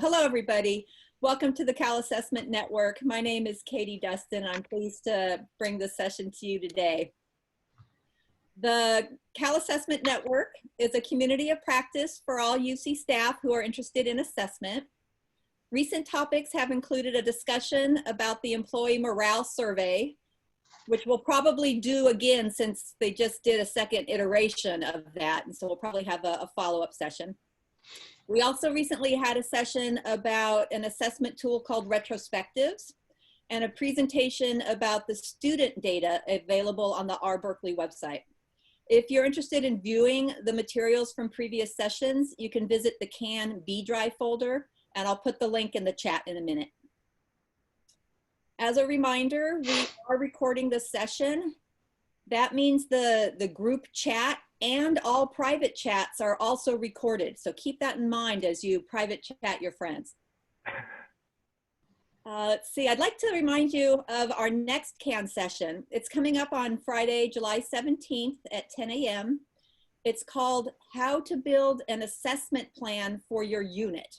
Hello, everybody. Welcome to the Cal Assessment Network. My name is Katie Dustin. I'm pleased to bring this session to you today. The Cal Assessment Network is a community of practice for all UC staff who are interested in assessment. Recent topics have included a discussion about the employee morale survey, which we'll probably do again since they just did a second iteration of that, and so we'll probably have a follow-up session. We also recently had a session about an assessment tool called Retrospectives and a presentation about the student data available on the Berkeley website. If you're interested in viewing the materials from previous sessions, you can visit the CAN B Drive folder, and I'll put the link in the chat in a minute. As a reminder, we are recording this session. That means the group chat and all private chats are also recorded. So keep that in mind as you private chat your friends. Let's see, I'd like to remind you of our next CAN session. It's coming up on Friday, July 17th at 10 a.m. It's called How to Build an Assessment Plan for Your Unit.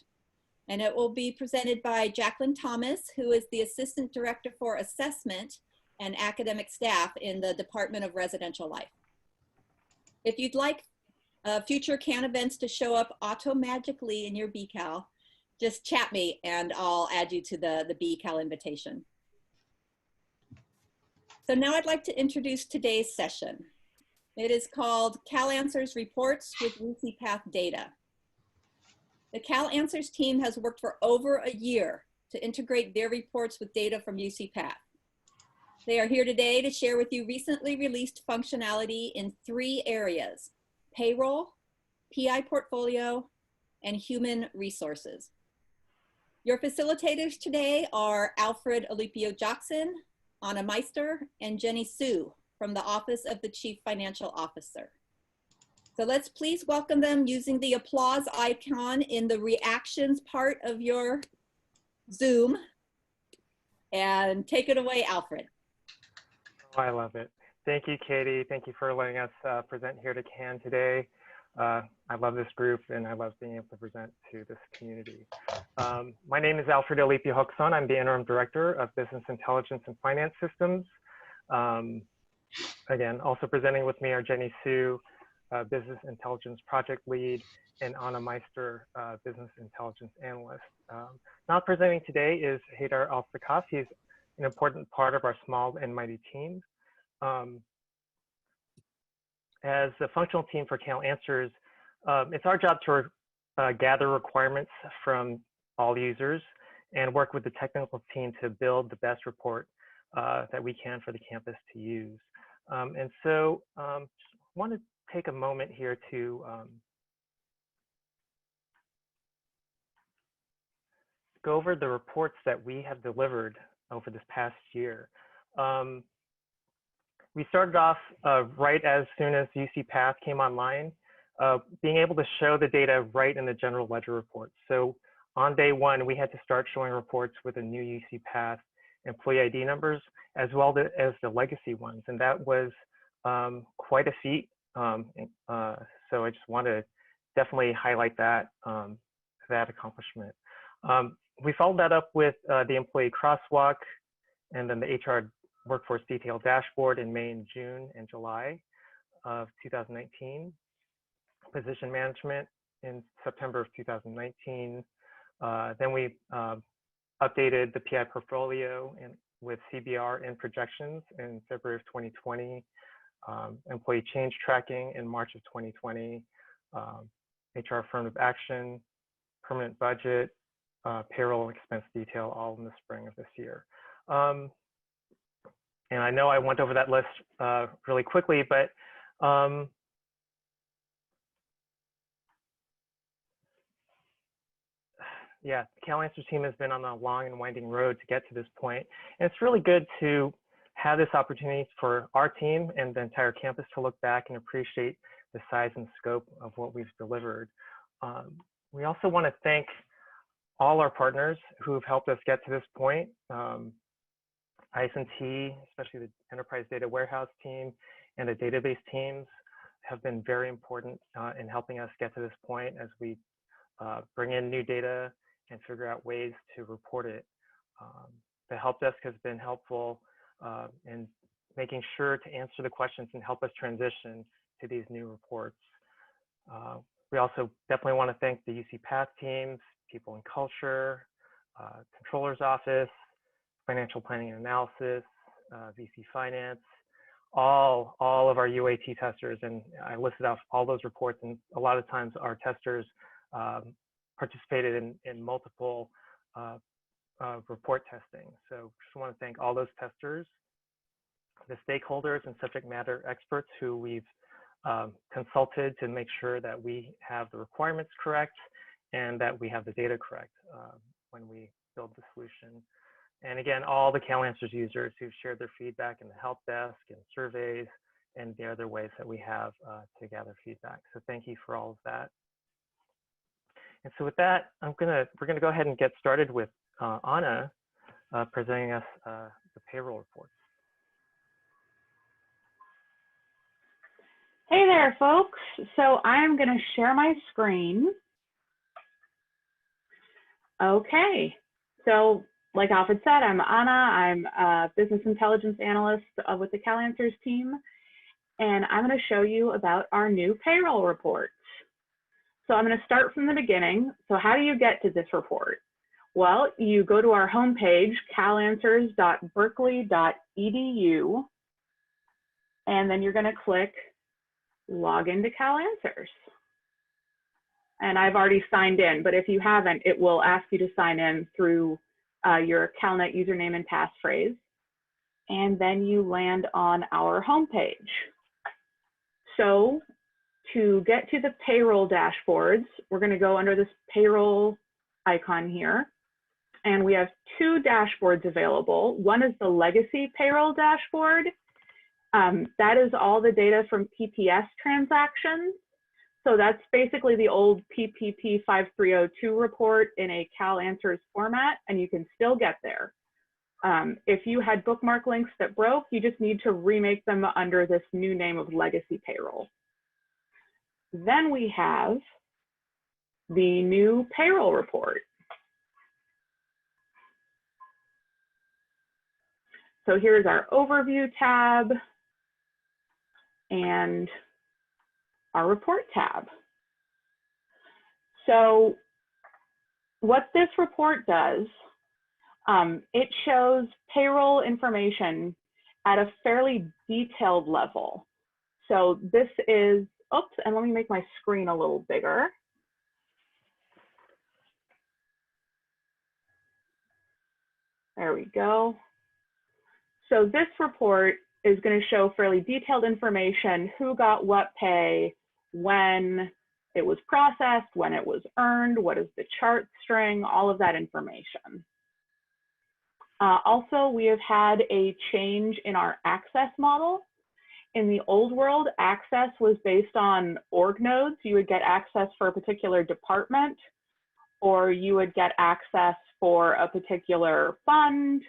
And it will be presented by Jacqueline Thomas, who is the Assistant Director for Assessment and Academic Staff in the Department of Residential Life. If you'd like future CAN events to show up auto-magically in your BCal, just chat me and I'll add you to the BCal invitation. So now I'd like to introduce today's session. It is called Cal Answers Reports with UCPath Data. The Cal Answers team has worked for over a year to integrate their reports with data from UCPath. They are here today to share with you recently released functionality in 3 areas: payroll, PI portfolio, and human resources. Your facilitators today are Alfred Alipio Jocson, Meister, and Jenny Sue from the Office of the Chief Financial Officer. So let's please welcome them using the applause icon in the reactions part of your Zoom. And take it away, Alfred. Oh, I love it. Thank you, Katie. Thank you for letting us present here to CAN today. I love this group and I love being able to present to this community. My name is Alfred Alipio Jocson. I'm the Interim Director of Business Intelligence and Finance Systems. Again, also presenting with me are Jenny Sue, Business Intelligence Project Lead, and Meister, Business Intelligence Analyst. Not presenting today is Haydar Al-Sakaf. He's an important part of our small and mighty team. As the functional team for Cal Answers, it's our job to gather requirements from all users and work with the technical team to build the best report that we can for the campus to use. And so just want to take a moment here to go over the reports that we have delivered over this past year. We started off right as soon as UCPath came online, being able to show the data right in the general ledger report. So on day 1, we had to start showing reports with the new UCPath employee ID numbers, as well as the legacy ones. And that was quite a feat. So I just want to definitely highlight that, that accomplishment. We followed that up with the employee crosswalk and then the HR workforce detail dashboard in May and June and July of 2019. Position management in September of 2019. Then we updated the PI portfolio with CBR and projections in February of 2020. Employee change tracking in March of 2020. HR affirmative action, permanent budget, payroll expense detail, all in the spring of this year. And I know I went over that list really quickly, but yeah, the Cal Answers team has been on a long and winding road to get to this point. And it's really good to have this opportunity for our team and the entire campus to look back and appreciate the size and scope of what we've delivered. We also want to thank all our partners who have helped us get to this point. IS&T, especially the Enterprise Data Warehouse team and the database teams have been very important in helping us get to this point as we bring in new data and figure out ways to report it. The help desk has been helpful in making sure to answer the questions and help us transition to these new reports. We also definitely want to thank the UCPath teams, People and Culture, Controller's Office, Financial Planning and Analysis, VC Finance, all of our UAT testers, and I listed off all those reports, and a lot of times our testers participated in multiple report testing. So just want to thank all those testers, the stakeholders and subject matter experts who we've consulted to make sure that we have the requirements correct and that we have the data correct when we build the solution. And again, all the Cal Answers users who've shared their feedback in the help desk and surveys and the other ways that we have to gather feedback. So thank you for all of that. And so with that, we're gonna go ahead and get started with Anna presenting us the payroll reports. Hey there, folks. So I'm going to share my screen. Okay. So like Alfred said, I'm Anna. I'm a business intelligence analyst with the Cal Answers team. And I'm going to show you about our new payroll reports. So I'm going to start from the beginning. So how do you get to this report? Well, you go to our homepage, calanswers.berkeley.edu, and then you're going to click log into Cal Answers. And I've already signed in, but if you haven't, it will ask you to sign in through your CalNet username and passphrase. And then you land on our homepage. So to get to the payroll dashboards, we're going to go under this payroll icon here. And we have two dashboards available. One is the legacy payroll dashboard. That is all the data from PPS transactions. So that's basically the old PPP 5302 report in a Cal Answers format, and you can still get there. If you had bookmark links that broke, you just need to remake them under this new name of legacy payroll. Then we have the new payroll report. So here's our overview tab and our report tab. So what this report does, it shows payroll information at a fairly detailed level. So this is, oops, and let me make my screen a little bigger. There we go. So this report is going to show fairly detailed information, who got what pay, when it was processed, when it was earned, what is the chart string, all of that information. Also, we have had a change in our access model. In the old world, access was based on org nodes. You would get access for a particular department, or you would get access for a particular fund.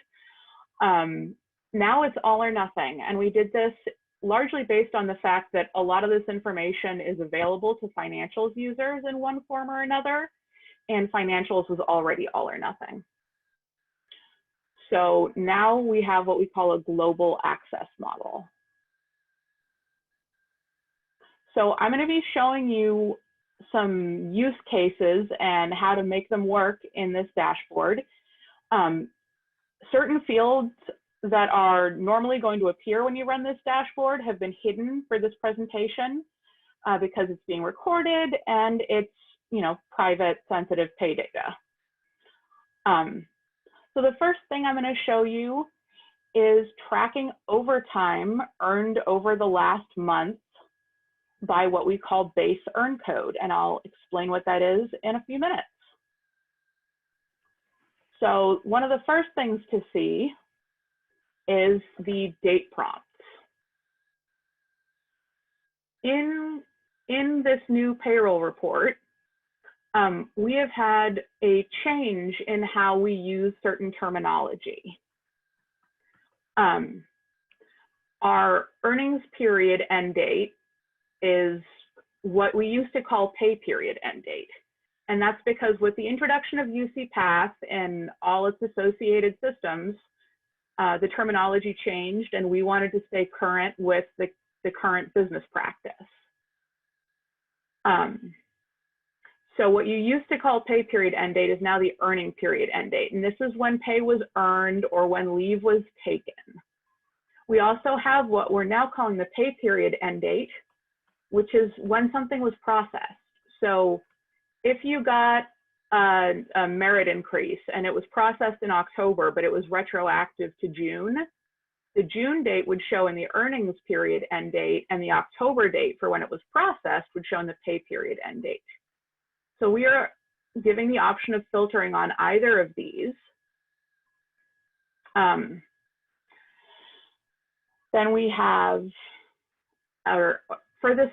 Now it's all or nothing. And we did this largely based on the fact that a lot of this information is available to financials users in one form or another, and financials was already all or nothing. So now we have what we call a global access model. So I'm going to be showing you some use cases and how to make them work in this dashboard. Certain fields that are normally going to appear when you run this dashboard have been hidden for this presentation because it's being recorded and it's, private sensitive pay data. So the first thing I'm going to show you is tracking overtime earned over the last month by what we call base earn code, and I'll explain what that is in a few minutes. So one of the first things to see is the date prompts. In this new payroll report, we have had a change in how we use certain terminology. Our earnings period end date is what we used to call pay period end date. And that's because with the introduction of UCPath and all its associated systems, the terminology changed, and we wanted to stay current with the current business practice. So what you used to call pay period end date is now the earning period end date. And this is when pay was earned or when leave was taken. We also have what we're now calling the pay period end date, which is when something was processed. So if you got a merit increase and it was processed in October, but it was retroactive to June, the June date would show in the earnings period end date, and the October date for when it was processed would show in the pay period end date. So we are giving the option of filtering on either of these. Then we have, for this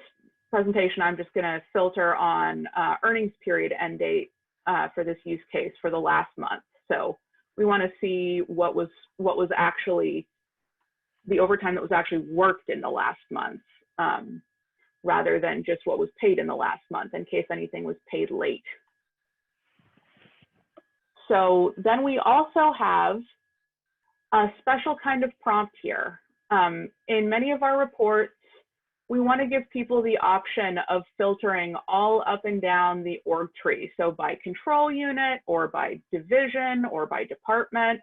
presentation, I'm just gonna filter on earnings period end date for this use case for the last month. So we wanna see what was actually, the overtime that was actually worked in the last month, rather than just what was paid in the last month in case anything was paid late. So then we also have a special kind of prompt here. In many of our reports, we want to give people the option of filtering all up and down the org tree. So by control unit or by division or by department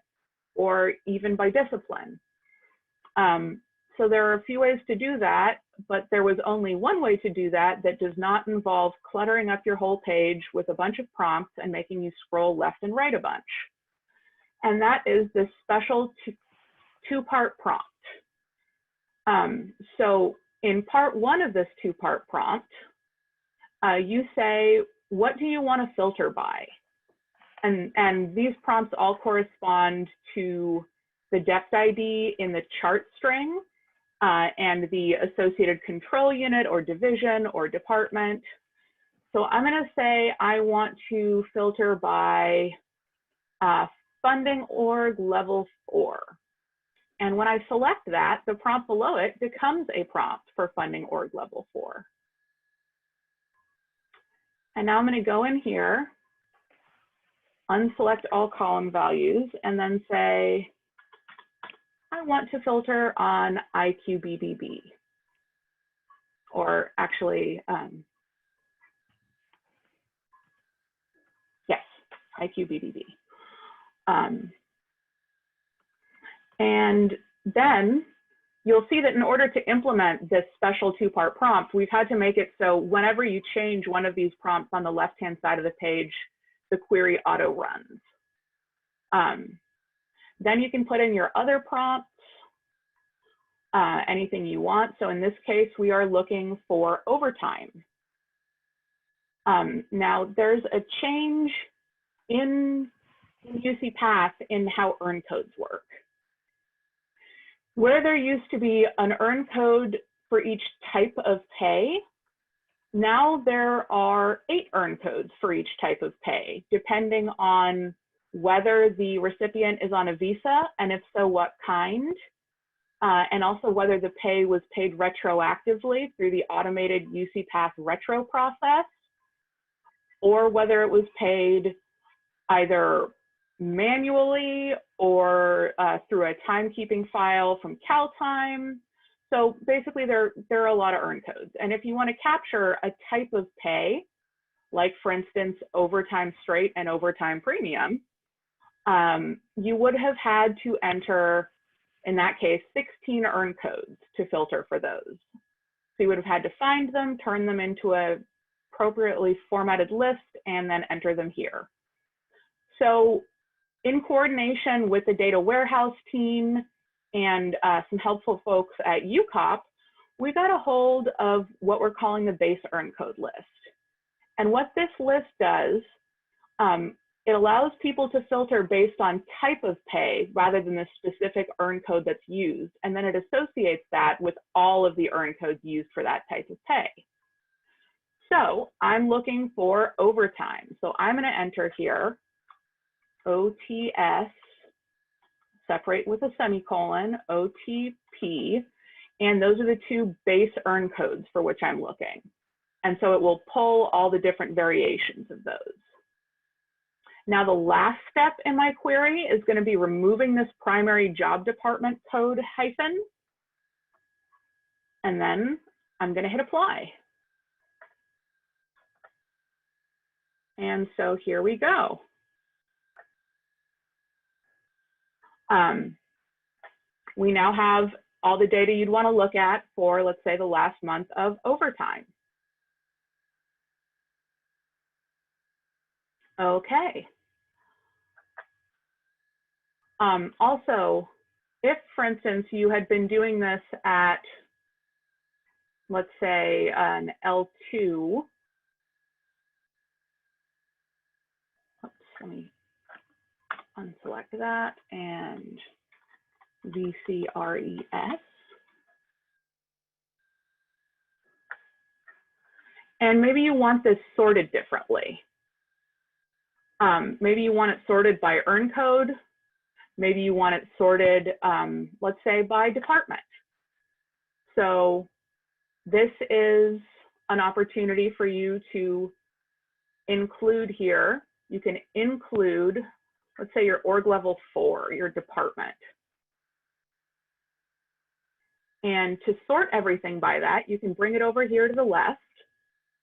or even by discipline. So there are a few ways to do that, but there was only one way to do that that does not involve cluttering up your whole page with a bunch of prompts and making you scroll left and right a bunch. And that is this special two-part prompt. So in part one of this two-part prompt, you say, what do you want to filter by? And these prompts all correspond to the depth ID in the chart string and the associated control unit or division or department. So I'm going to say I want to filter by funding org level 4. And when I select that, the prompt below it becomes a prompt for funding org level 4. And now I'm going to go in here, unselect all column values, and then say, I want to filter on IQBBB, or actually, yes, IQBBB. And then you'll see that in order to implement this special two-part prompt, we've had to make it so whenever you change one of these prompts on the left-hand side of the page, the query auto runs. Then you can put in your other prompts, anything you want. So in this case, we are looking for overtime. Now there's a change in UCPath in how earn codes work. Where there used to be an earn code for each type of pay, now there are 8 earn codes for each type of pay, depending on whether the recipient is on a visa, and if so, what kind, and also whether the pay was paid retroactively through the automated UCPath retro process, or whether it was paid either manually or through a timekeeping file from CalTime. So basically there are a lot of earn codes. And if you want to capture a type of pay, like for instance, overtime straight and overtime premium, you would have had to enter, in that case, 16 earn codes to filter for those. So you would have had to find them, turn them into a appropriately formatted list, and then enter them here. So in coordination with the data warehouse team and some helpful folks at UCOP, we got a hold of what we're calling the base earn code list. And what this list does, it allows people to filter based on type of pay rather than the specific earn code that's used. And then it associates that with all of the earn codes used for that type of pay. So I'm looking for overtime. So I'm going to enter here OTS, separate with a semicolon, OTP, and those are the 2 base earn codes for which I'm looking. And so it will pull all the different variations of those. Now the last step in my query is going to be removing this primary job department code hyphen. And then I'm going to hit apply. And so here we go. We now have all the data you'd want to look at for, let's say, the last month of overtime. Okay. Also, if, for instance, you had been doing this at, let's say, an L2, oops, let me unselect that, and VCRES. And maybe you want this sorted differently. Maybe you want it sorted by earn code. Maybe you want it sorted, let's say, by department. So this is an opportunity for you to include here. You can include, let's say, your org level 4, your department. And to sort everything by that, you can bring it over here to the left,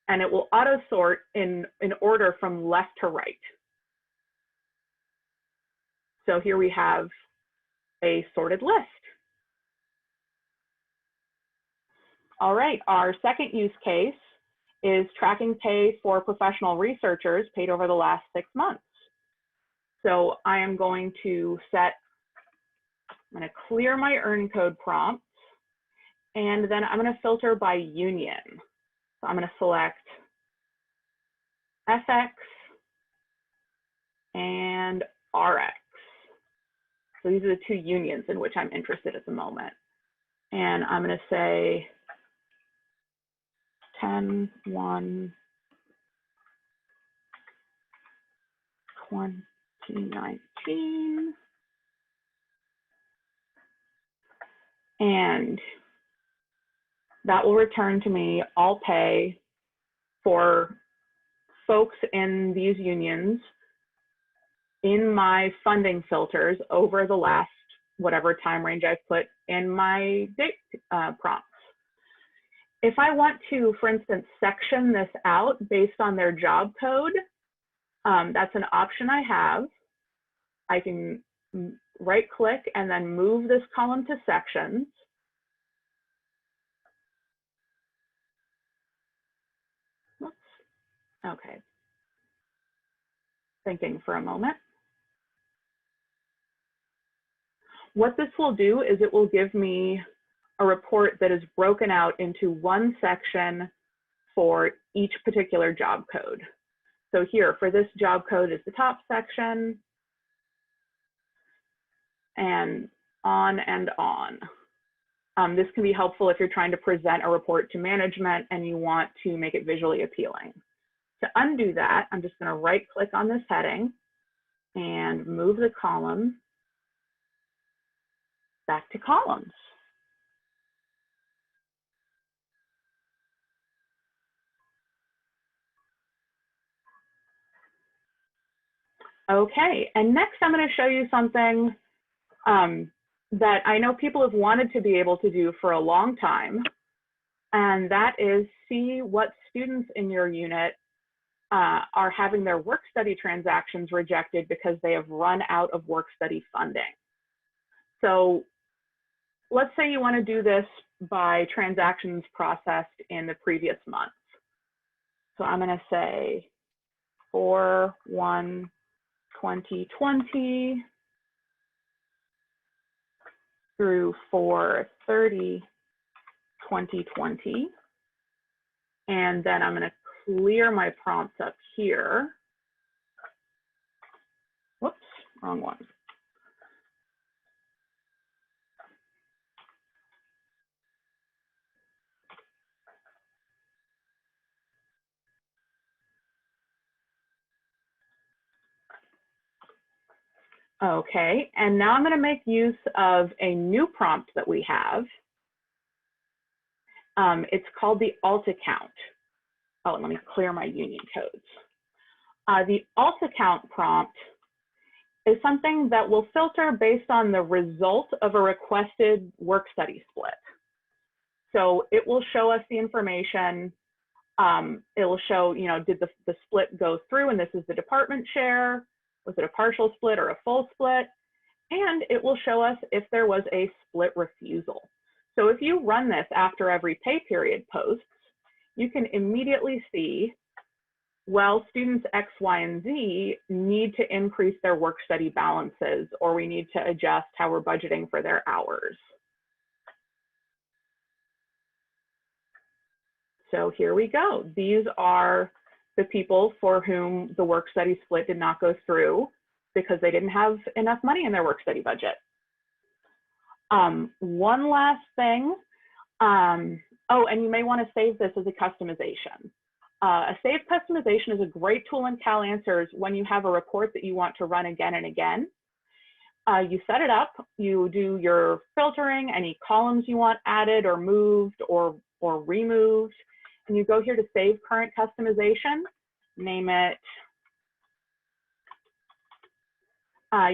and it will auto sort in order from left to right. So here we have a sorted list. All right, our second use case is tracking pay for professional researchers paid over the last 6 months. So I am going to I'm going to clear my earn code prompts, and then I'm going to filter by union. So I'm going to select FX and RX. So these are the two unions in which I'm interested at the moment. And I'm going to say 10/1/2019. And that will return to me all pay for folks in these unions in my funding filters over the last whatever time range I've put in my date prompts. If I want to, for instance, section this out based on their job code, that's an option I have. I can right click and then move this column to sections. Oops. Okay. Thinking for a moment. What this will do is it will give me a report that is broken out into one section for each particular job code. So here, for this job code is the top section, and on and on. This can be helpful if you're trying to present a report to management and you want to make it visually appealing. To undo that, I'm just going to right click on this heading and move the column back to columns. Okay, and next I'm going to show you something that I know people have wanted to be able to do for a long time, and that is see what students in your unit are having their work study transactions rejected because they have run out of work study funding. So let's say you want to do this by transactions processed in the previous month. So I'm going to say 4/1/2020 through 4/30/2020. And then I'm going to clear my prompts up here. Whoops, wrong one. Okay, and now I'm going to make use of a new prompt that we have. It's called the alt account. Oh, and let me clear my union codes. The alt account prompt is something that will filter based on the result of a requested work study split. So it will show us the information. It will show, did the split go through, and this is the department share? Was it a partial split or a full split? And it will show us if there was a split refusal. So if you run this after every pay period posts, you can immediately see, well, students X, Y, and Z need to increase their work study balances, or we need to adjust how we're budgeting for their hours. So here we go. These are the people for whom the work study split did not go through because they didn't have enough money in their work study budget. One last thing. Oh, and you may want to save this as a customization. A saved customization is a great tool in Cal Answers when you have a report that you want to run again and again. You set it up, you do your filtering, any columns you want added or moved or removed, and you go here to save current customization, name it.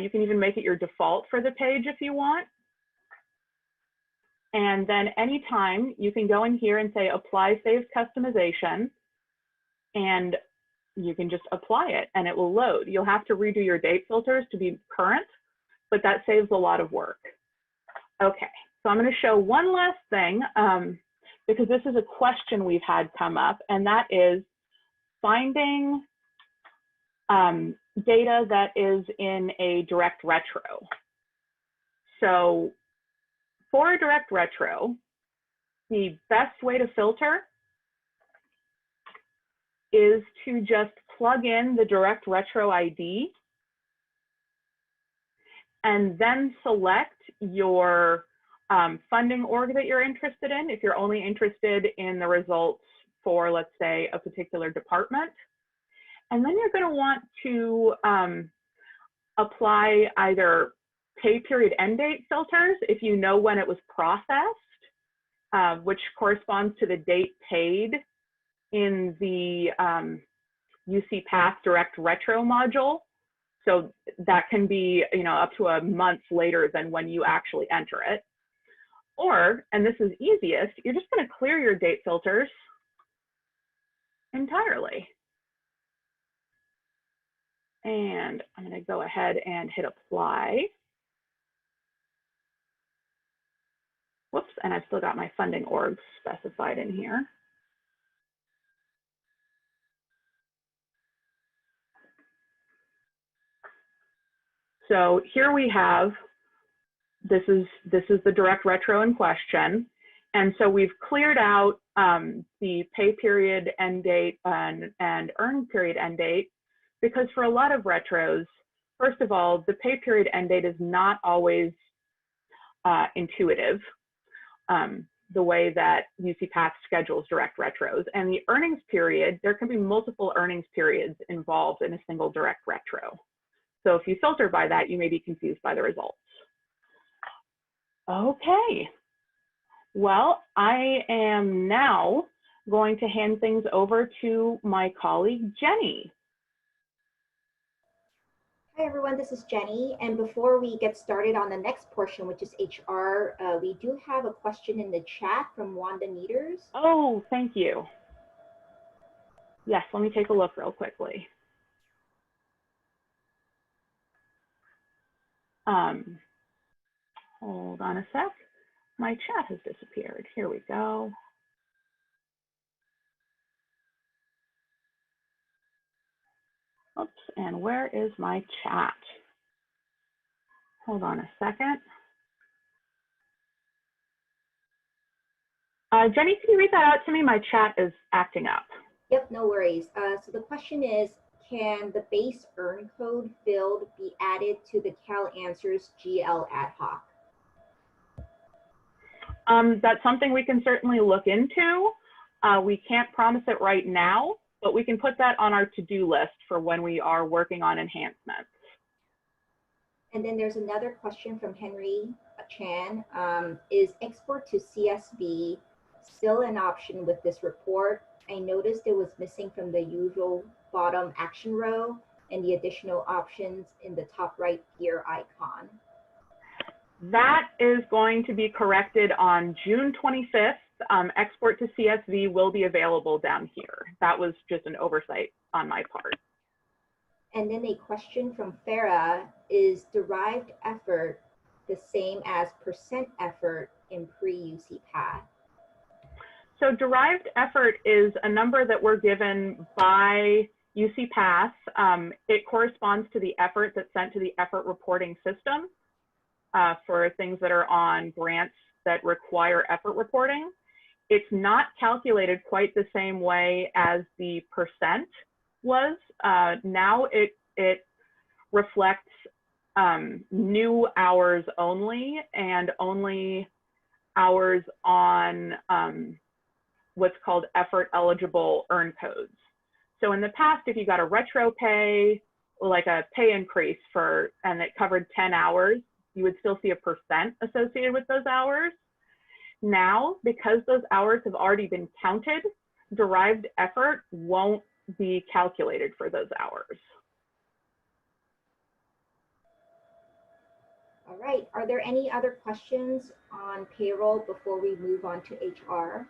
You can even make it your default for the page if you want. And then anytime you can go in here and say apply saved customization, and you can just apply it and it will load. You'll have to redo your date filters to be current, but that saves a lot of work. Okay, so I'm going to show one last thing because this is a question we've had come up, and that is finding data that is in a direct retro. So for a direct retro, the best way to filter is to just plug in the direct retro ID and then select your funding org that you're interested in. If you're only interested in the results for, let's say, a particular department. And then you're going to want to apply either pay period end date filters if you know when it was processed, which corresponds to the date paid in the UCPath direct retro module. So that can be, up to a month later than when you actually enter it. Or, and this is easiest, you're just going to clear your date filters entirely. And I'm going to go ahead and hit apply. Whoops, and I've still got my funding org specified in here. So here we have, this is the direct retro in question. And so we've cleared out the pay period end date and earned period end date, because for a lot of retros, first of all, the pay period end date is not always intuitive, the way that UCPath schedules direct retros. And the earnings period, there can be multiple earnings periods involved in a single direct retro. So if you filter by that, you may be confused by the results. Okay, well, I am now going to hand things over to my colleague, Jenny. Hi everyone, this is Jenny. And before we get started on the next portion, which is HR, we do have a question in the chat from Wanda Nieders. Oh, thank you. Yes, let me take a look real quickly. Hold on a sec. My chat has disappeared. Here we go. Oops, and where is my chat? Hold on a second. Jenny, can you read that out to me? My chat is acting up. Yep, no worries. So the question is, can the base earn code field be added to the Cal Answers GL ad hoc? That's something we can certainly look into. We can't promise it right now, but we can put that on our to-do list for when we are working on enhancements. And then there's another question from Henry Chan. Is export to CSV still an option with this report? I noticed it was missing from the usual bottom action row and the additional options in the top right gear icon? That is going to be corrected on June 25th. Export to CSV will be available down here. That was just an oversight on my part. And then a question from Farah, is derived effort the same as percent effort in pre-UCPath? So derived effort is a number that we're given by UCPath. It corresponds to the effort that's sent to the effort reporting system for things that are on grants that require effort reporting. It's not calculated quite the same way as the percent was. Now it reflects new hours only, and only hours on what's called effort eligible earn codes. So in the past, if you got a retro pay, like a pay increase and it covered 10 hours, you would still see a percent associated with those hours. Now, because those hours have already been counted, derived effort won't be calculated for those hours. All right, are there any other questions on payroll before we move on to HR?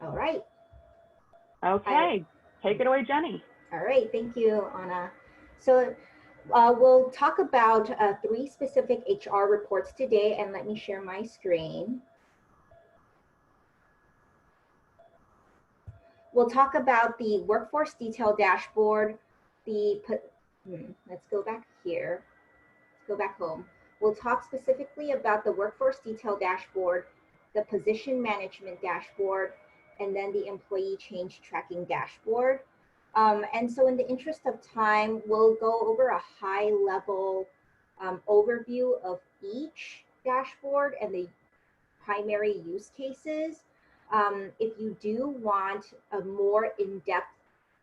All right. Okay, take it away, Jenny. All right, thank you, Anna. So we'll talk about 3 specific HR reports today, and let me share my screen. We'll talk about the workforce detail dashboard, let's go back here, let's go back home. We'll talk specifically about the workforce detail dashboard, the position management dashboard, and then the employee change tracking dashboard. And so in the interest of time, we'll go over a high level overview of each dashboard and the primary use cases. If you do want a more in-depth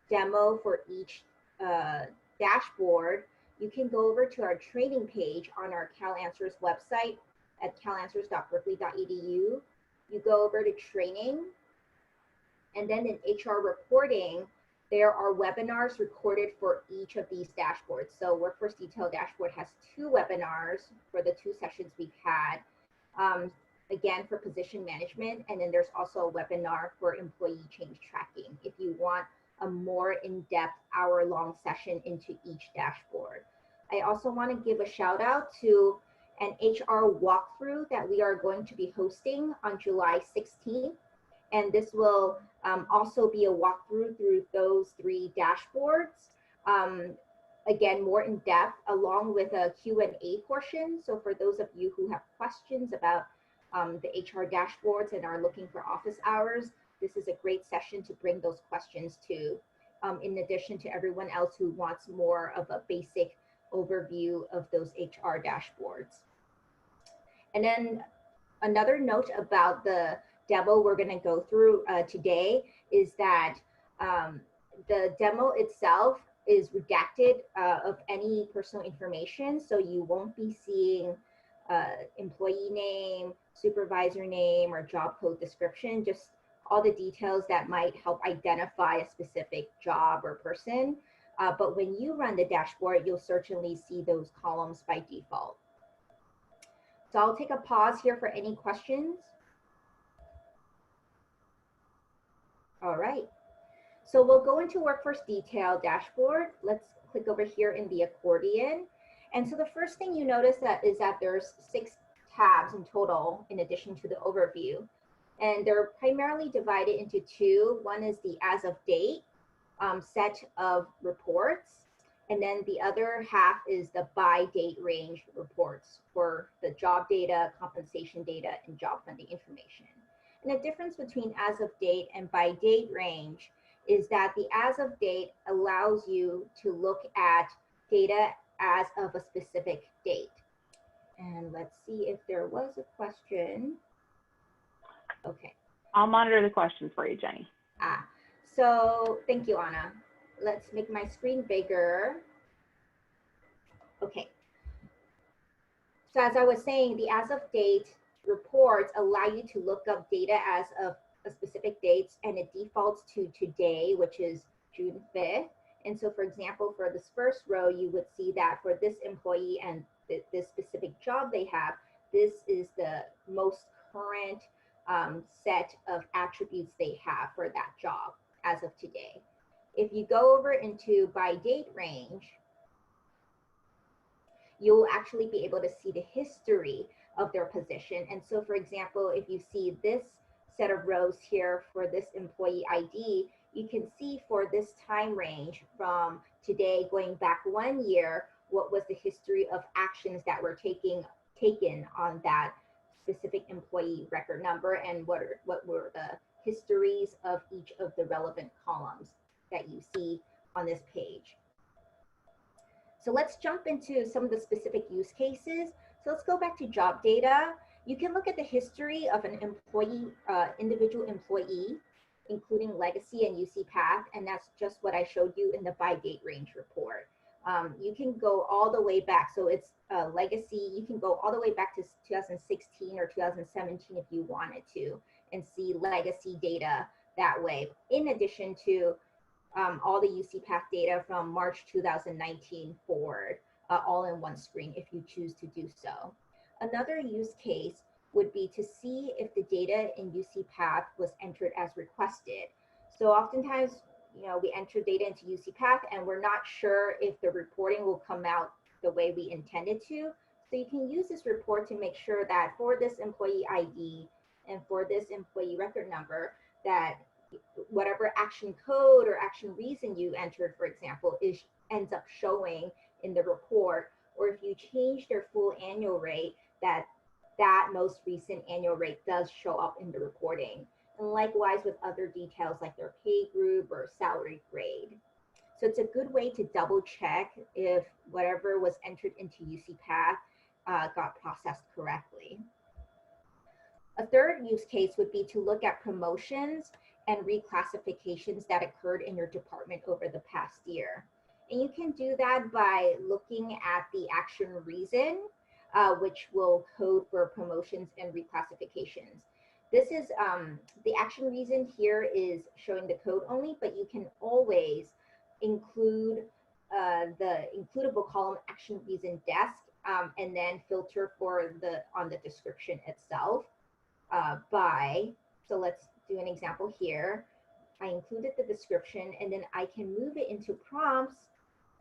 demo for each dashboard, you can go over to our training page on our Cal Answers website at calanswers.berkeley.edu. You go over to training, and then in HR reporting, there are webinars recorded for each of these dashboards. So Workforce Detail Dashboard has 2 webinars for the 2 sessions we've had. Again, for position management, and then there's also a webinar for employee change tracking if you want a more in-depth hour-long session into each dashboard. I also want to give a shout out to an HR walkthrough that we are going to be hosting on July 16th. And this will also be a walkthrough through those 3 dashboards. Again, more in depth, along with a Q&A portion. So for those of you who have questions about the HR dashboards and are looking for office hours, this is a great session to bring those questions to, in addition to everyone else who wants more of a basic overview of those HR dashboards. And then another note about the demo we're going to go through today is that the demo itself is redacted of any personal information, so you won't be seeing employee name, supervisor name, or job code description, just all the details that might help identify a specific job or person. But when you run the dashboard, you'll certainly see those columns by default. So I'll take a pause here for any questions. All right, so we'll go into Workforce Detail Dashboard. Let's click over here in the accordion. And so the first thing you notice is that there's 6 tabs in total in addition to the overview. And they're primarily divided into 2. One is the as of date set of reports. And then the other half is the by date range reports for the job data, compensation data, and job funding information. And the difference between as of date and by date range is that the as of date allows you to look at data as of a specific date. And let's see if there was a question. Okay. I'll monitor the questions for you, Jenny. So thank you, Anna. Let's make my screen bigger. Okay. So as I was saying, the as of date reports allow you to look up data as of a specific dates, and it defaults to today, which is June 5th. And so, for example, for this first row, you would see that for this employee and this specific job they have, this is the most current set of attributes they have for that job as of today. If you go over into by date range, you'll actually be able to see the history of their position. And so, for example, if you see this set of rows here for this employee ID, you can see for this time range from today going back 1 year, what was the history of actions that were taken on that specific employee record number, and what were the histories of each of the relevant columns that you see on this page. So let's jump into some of the specific use cases. So let's go back to job data. You can look at the history of an employee, individual employee, including legacy and UCPath, and that's just what I showed you in the by date range report. You can go all the way back. So it's legacy. You can go all the way back to 2016 or 2017 if you wanted to, and see legacy data that way, in addition to all the UCPath data from March 2019 forward, all in one screen if you choose to do so. Another use case would be to see if the data in UCPath was entered as requested. So oftentimes, we enter data into UCPath and we're not sure if the reporting will come out the way we intended to. So you can use this report to make sure that for this employee ID and for this employee record number, that whatever action code or action reason you entered, for example, ends up showing in the report, or if you change their full annual rate, that most recent annual rate does show up in the reporting. And likewise with other details like their pay group or salary grade. So it's a good way to double check if whatever was entered into UCPath got processed correctly. A third use case would be to look at promotions and reclassifications that occurred in your department over the past year. And you can do that by looking at the action reason, which will code for promotions and reclassifications. This is the action reason here is showing the code only, but you can always include the includable column action reason desk, and then filter for on the description itself so let's do an example here. I included the description, and then I can move it into prompts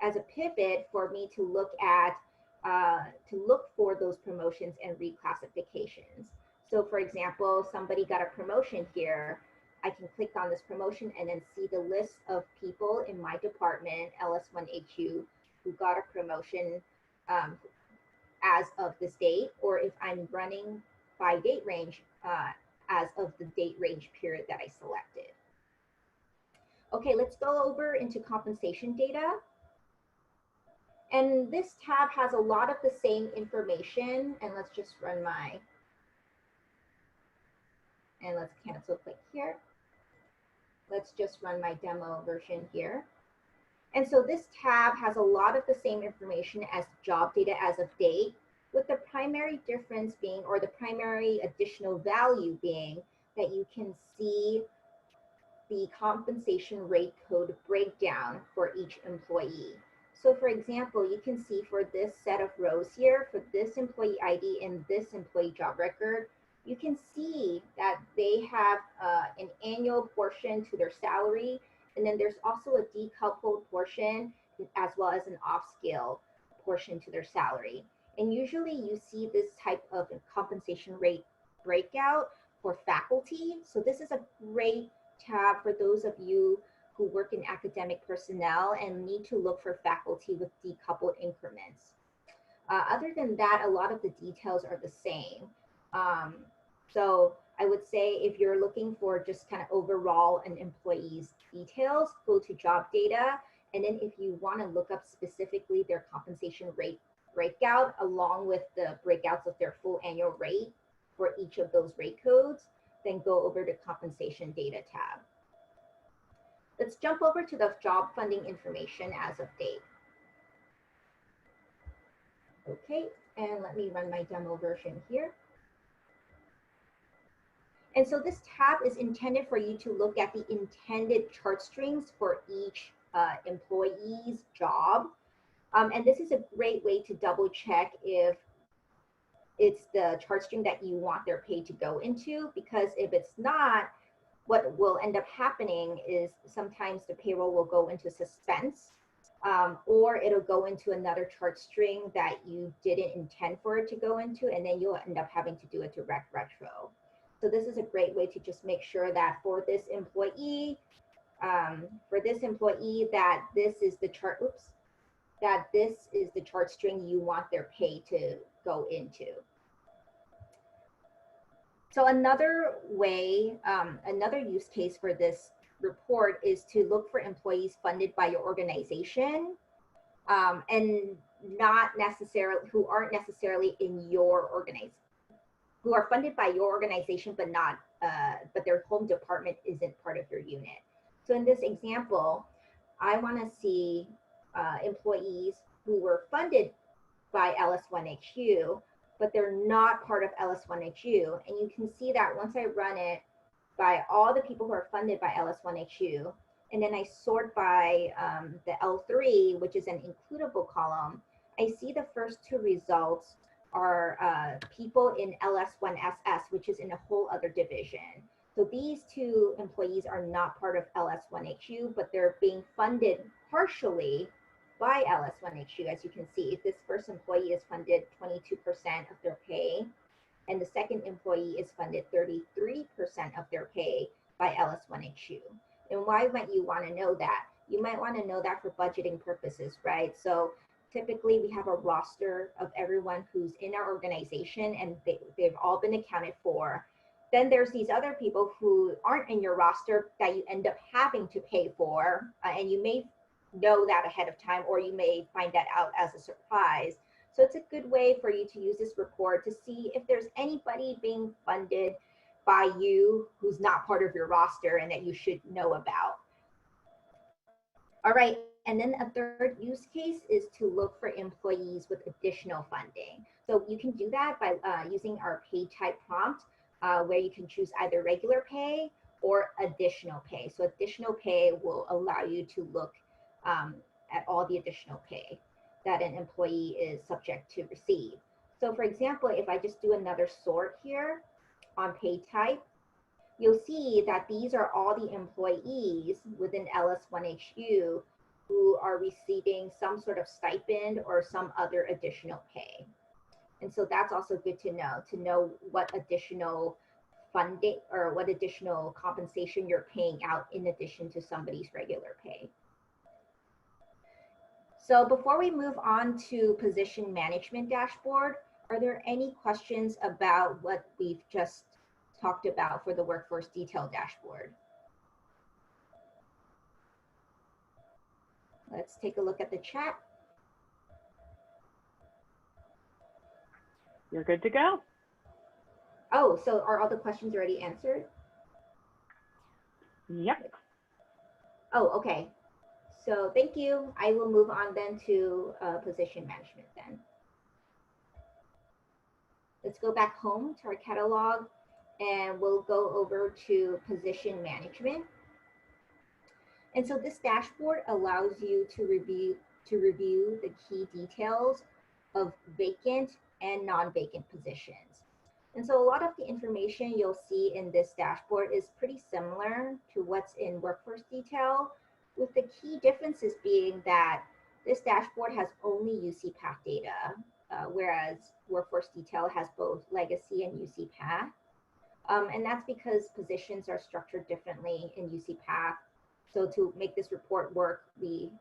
as a pivot for me to look at, to look for those promotions and reclassifications. So for example, somebody got a promotion here. I can click on this promotion and then see the list of people in my department, LS1AQ, who got a promotion as of this date, or if I'm running by date range, as of the date range period that I selected. Okay, let's go over into compensation data. And this tab has a lot of the same information, and let's just run and let's cancel click here. Let's just run my demo version here. And so this tab has a lot of the same information as job data as of date, with the primary difference being, or the primary additional value being, that you can see the compensation rate code breakdown for each employee. So for example, you can see for this set of rows here, for this employee ID and this employee job record, you can see that they have an annual portion to their salary, and then there's also a decoupled portion as well as an off-scale portion to their salary. And usually you see this type of compensation rate breakout for faculty. So this is a great tab for those of you who work in academic personnel and need to look for faculty with decoupled increments. Other than that, a lot of the details are the same. So I would say if you're looking for just kind of overall an employee's details, go to job data. And then if you want to look up specifically their compensation rate breakout along with the breakouts of their full annual rate for each of those rate codes, then go over to compensation data tab. Let's jump over to the job funding information as of date. Okay, and let me run my demo version here. And so this tab is intended for you to look at the intended chart strings for each employee's job. And this is a great way to double check if it's the chart string that you want their pay to go into, because if it's not, what will end up happening is sometimes the payroll will go into suspense, or it'll go into another chart string that you didn't intend for it to go into, and then you'll end up having to do a direct retro. So this is a great way to just make sure that for this employee, that this is the chart, that this is the chart string you want their pay to go into. So another way, another use case for this report is to look for employees funded by your organization, and not necessarily, who aren't necessarily in your organization, who are funded by your organization, but not, but their home department isn't part of your unit. So in this example, I want to see employees who were funded by LS1HU, but they're not part of LS1HU. And you can see that once I run it by all the people who are funded by LS1HU, and then I sort by the L3, which is an includable column, I see the first two results are people in LS1SS, which is in a whole other division. So these two employees are not part of LS1HU, but they're being funded partially by LS1HU. As you can see, this first employee is funded 22% of their pay, and the second employee is funded 33% of their pay by LS1HU. And why might you want to know that? You might want to know that for budgeting purposes, right? So typically we have a roster of everyone who's in our organization, and they've all been accounted for. Then there's these other people who aren't in your roster that you end up having to pay for, and you may know that ahead of time, or you may find that out as a surprise. So it's a good way for you to use this report to see if there's anybody being funded by you who's not part of your roster and that you should know about. All right, and then a third use case is to look for employees with additional funding. So you can do that by using our pay type prompt, where you can choose either regular pay or additional pay. So additional pay will allow you to look at all the additional pay that an employee is subject to receive. So for example, if I just do another sort here on pay type, you'll see that these are all the employees within LS1HU who are receiving some sort of stipend or some other additional pay. And so that's also good to know what additional funding or what additional compensation you're paying out in addition to somebody's regular pay. So before we move on to position management dashboard, are there any questions about what we've just talked about for the workforce detail dashboard? Let's take a look at the chat. You're good to go. Oh, so are all the questions already answered? Yep. Oh, okay. So thank you. I will move on then to position management then. Let's go back home to our catalog, and we'll go over to position management. And so this dashboard allows you to review the key details of vacant and non-vacant positions. And so a lot of the information you'll see in this dashboard is pretty similar to what's in workforce detail, with the key differences being that this dashboard has only UCPath data, whereas workforce detail has both legacy and UCPath. And that's because positions are structured differently in UCPath. So to make this report work, we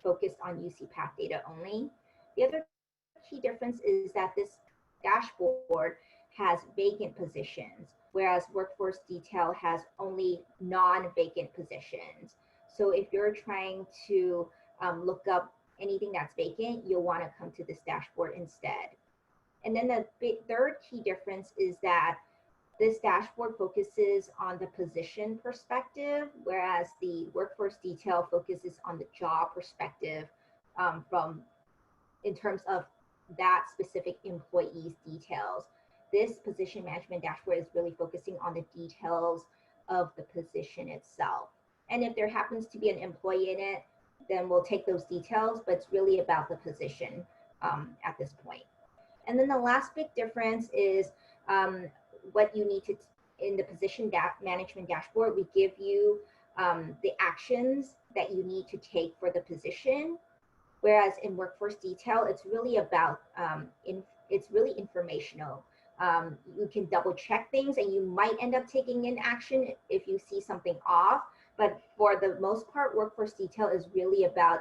focused on UCPath data only. The other key difference is that this dashboard has vacant positions, whereas workforce detail has only non-vacant positions. So if you're trying to look up anything that's vacant, you'll want to come to this dashboard instead. And then the third key difference is that this dashboard focuses on the position perspective, whereas the workforce detail focuses on the job perspective in terms of that specific employee's details. this position management dashboard is really focusing on the details of the position itself. And if there happens to be an employee in it, then we'll take those details, but it's really about the position at this point. And then the last big difference is what you need to, in the position management dashboard, we give you the actions that you need to take for the position. Whereas in workforce detail, it's really about, it's really informational. You can double check things and you might end up taking in action if you see something off. But for the most part, workforce detail is really about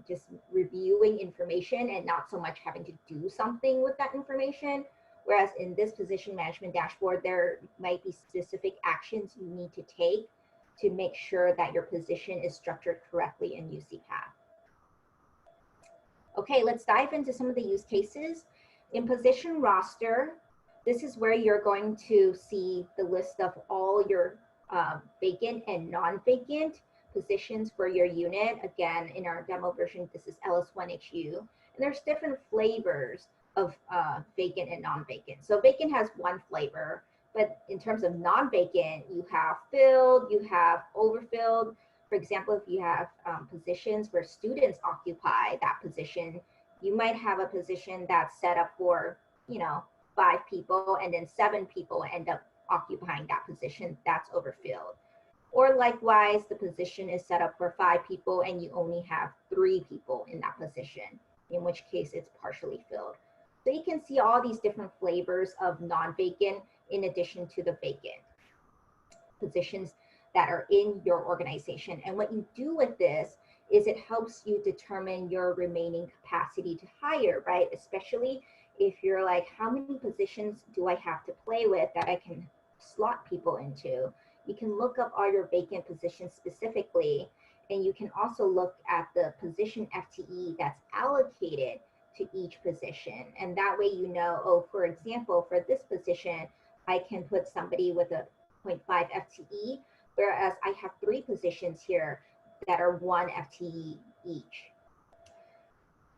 just reviewing information and not so much having to do something with that information. Whereas in this position management dashboard, there might be specific actions you need to take to make sure that your position is structured correctly in UCPath. Okay, let's dive into some of the use cases. In position roster, this is where you're going to see the list of all your vacant and non-vacant positions for your unit. Again, in our demo version, this is LS1HU. And there's different flavors of vacant and non-vacant. So vacant has one flavor, but in terms of non-vacant, you have filled, you have overfilled. For example, if you have positions where students occupy that position, you might have a position that's set up for, 5 people, and then 7 people end up occupying that position. That's overfilled. Or likewise, the position is set up for 5 people and you only have 3 people in that position, in which case it's partially filled. So you can see all these different flavors of non-vacant in addition to the vacant positions that are in your organization. And what you do with this is it helps you determine your remaining capacity to hire, right? Especially if you're like, how many positions do I have to play with that I can slot people into? You can look up all your vacant positions specifically, and you can also look at the position FTE that's allocated to each position. And that way, oh, for example, for this position, I can put somebody with a 0.5 FTE, whereas I have 3 positions here that are 1 FTE each.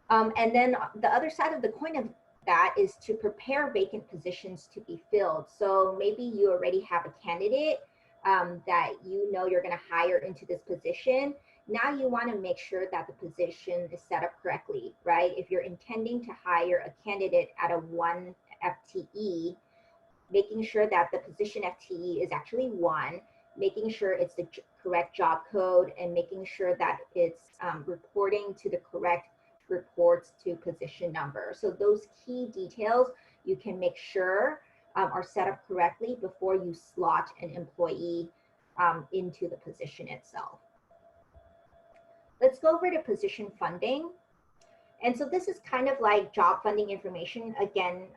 And then the other side of the coin of that is to prepare vacant positions to be filled. So maybe you already have a candidate that you're going to hire into this position. Now you want to make sure that the position is set up correctly, right? If you're intending to hire a candidate at a 1 FTE, making sure that the position FTE is actually 1, making sure it's the correct job code, and making sure that it's reporting to the correct reports to position number. So those key details you can make sure are set up correctly before you slot an employee into the position itself. Let's go over to position funding. And so this is kind of like job funding information, again,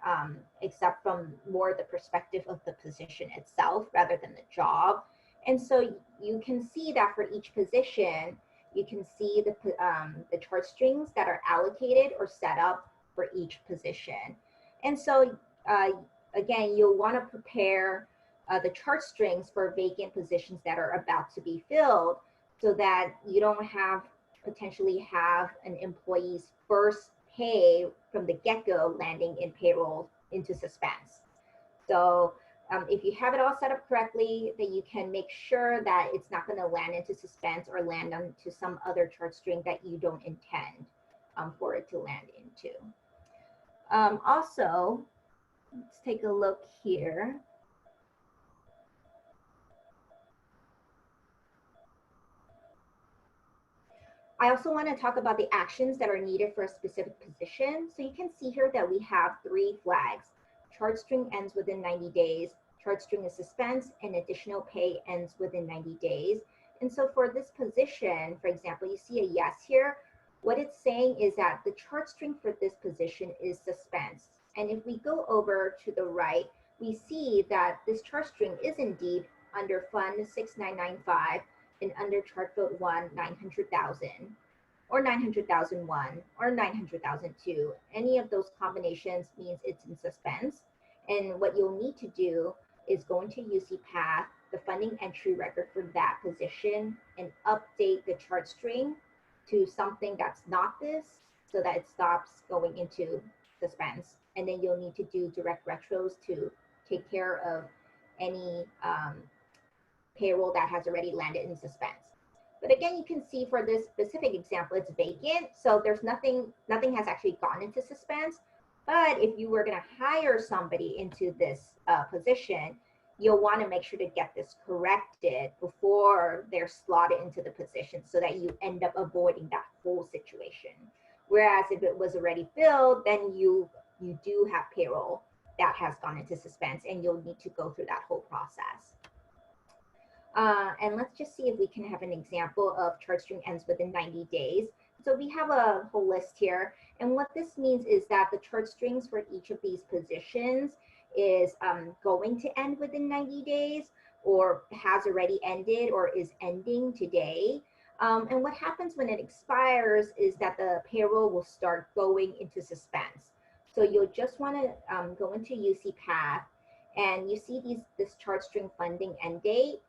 except from more the perspective of the position itself rather than the job. And so you can see that for each position, you can see the chart strings that are allocated or set up for each position. And so again, you'll want to prepare the chart strings for vacant positions that are about to be filled so that you don't potentially have an employee's first pay from the get-go landing in payroll into suspense. So if you have it all set up correctly, then you can make sure that it's not going to land into suspense or land onto some other chart string that you don't intend for it to land into. Also, let's take a look here. I also want to talk about the actions that are needed for a specific position. So you can see here that we have 3 flags. Chart string ends within 90 days, chart string is suspense, and additional pay ends within 90 days. And so for this position, for example, you see a yes here. What it's saying is that the chart string for this position is suspense. And if we go over to the right, we see that this chart string is indeed under Fund 6995 and under Chart Field 1, 900,000, or 900,001, or 900,002. Any of those combinations means it's in suspense. And what you'll need to do is go into UCPath, the funding entry record for that position, and update the chart string to something that's not this, so that it stops going into suspense, and then you'll need to do direct retros to take care of any payroll that has already landed in suspense. But again, you can see for this specific example, it's vacant. So there's nothing has actually gone into suspense. But if you were going to hire somebody into this position, you'll want to make sure to get this corrected before they're slotted into the position so that you end up avoiding that whole situation. Whereas if it was already filled, then you do have payroll that has gone into suspense and you'll need to go through that whole process. And let's just see if we can have an example of chart string ends within 90 days. So we have a whole list here. And what this means is that the chart strings for each of these positions is going to end within 90 days or has already ended or is ending today. And what happens when it expires is that the payroll will start going into suspense. So you'll just want to go into UCPath and you see this chart string funding end date.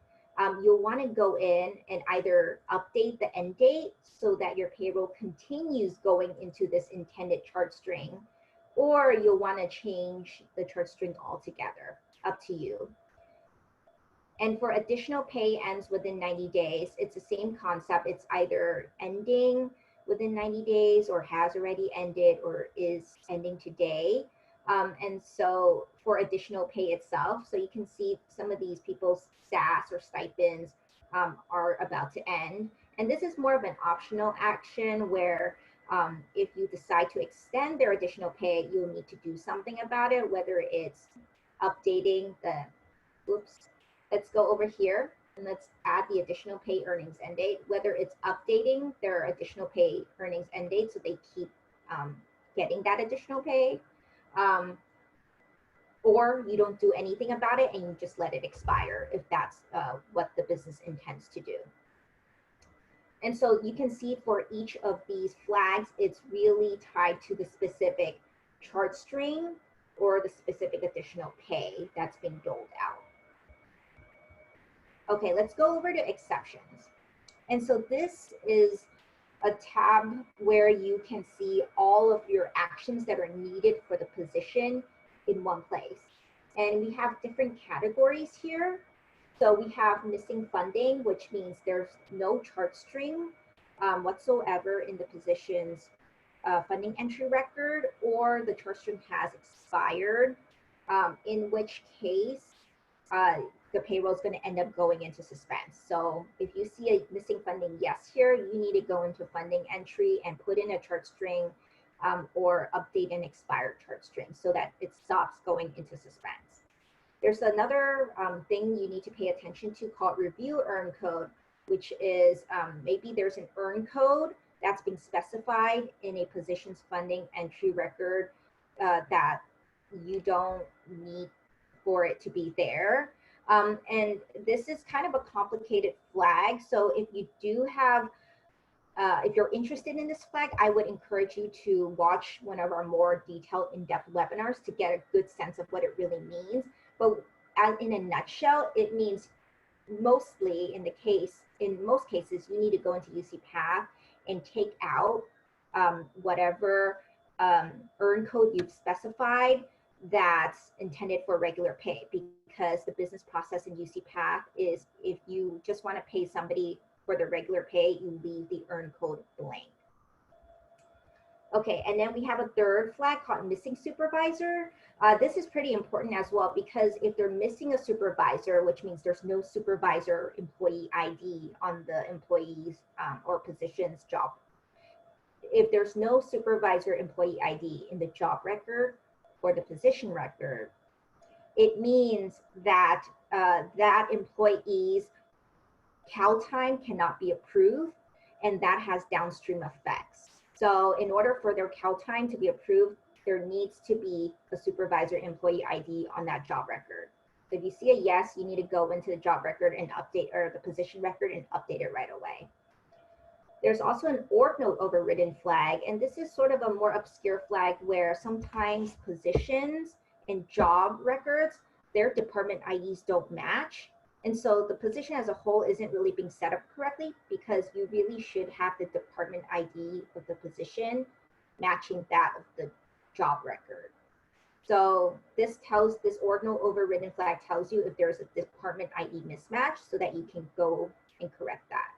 You'll want to go in and either update the end date so that your payroll continues going into this intended chart string, or you'll want to change the chart string altogether, up to you. And for additional pay ends within 90 days, it's the same concept. It's either ending within 90 days or has already ended or is ending today. And so for additional pay itself, so you can see some of these people's SAS or stipends are about to end. And this is more of an optional action where if you decide to extend their additional pay, you'll need to do something about it, whether it's updating let's go over here and let's add the additional pay earnings end date, whether it's updating their additional pay earnings end date so they keep getting that additional pay, or you don't do anything about it and you just let it expire if that's what the business intends to do. And so you can see for each of these flags, it's really tied to the specific chart string or the specific additional pay that's been doled out. Okay, let's go over to exceptions. And so this is a tab where you can see all of your actions that are needed for the position in one place. And we have different categories here. So we have missing funding, which means there's no chart string whatsoever in the position's funding entry record, or the chart string has expired, in which case the payroll is going to end up going into suspense. So if you see a missing funding yes here, you need to go into funding entry and put in a chart string or update an expired chart string so that it stops going into suspense. There's another thing you need to pay attention to called review earn code, which is maybe there's an earn code that's been specified in a position's funding entry record that you don't need for it to be there. And this is kind of a complicated flag. So if you do have, if you're interested in this flag, I would encourage you to watch one of our more detailed in-depth webinars to get a good sense of what it really means. But in a nutshell, it means mostly in most cases, you need to go into UCPath and take out whatever earn code you've specified that's intended for regular pay, because the business process in UCPath is if you just want to pay somebody for the regular pay, you leave the earn code blank. Okay, and then we have a third flag called missing supervisor. This is pretty important as well, because if they're missing a supervisor, which means there's no supervisor employee ID on the employee's or position's job. If there's no supervisor employee ID in the job record or the position record, it means that that employee's cal time cannot be approved, and that has downstream effects. So in order for their cal time to be approved, there needs to be a supervisor employee ID on that job record. So if you see a yes, you need to go into the job record and update, or the position record and update it right away. There's also an org note overridden flag, and this is sort of a more obscure flag where sometimes positions and job records, their department IDs don't match. And so the position as a whole isn't really being set up correctly, because you really should have the department ID of the position matching that of the job record. So this ordinal overridden flag tells you if there's a department ID mismatch so that you can go and correct that.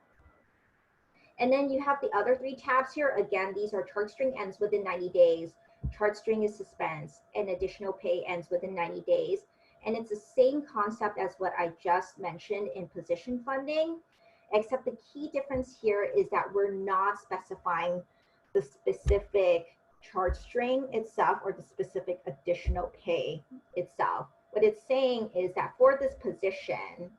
And then you have the other 3 tabs here. Again, these are chart string ends within 90 days. Chart string is suspense, and additional pay ends within 90 days. And it's the same concept as what I just mentioned in position funding, except the key difference here is that we're not specifying the specific chart string itself or the specific additional pay itself. What it's saying is that for this position,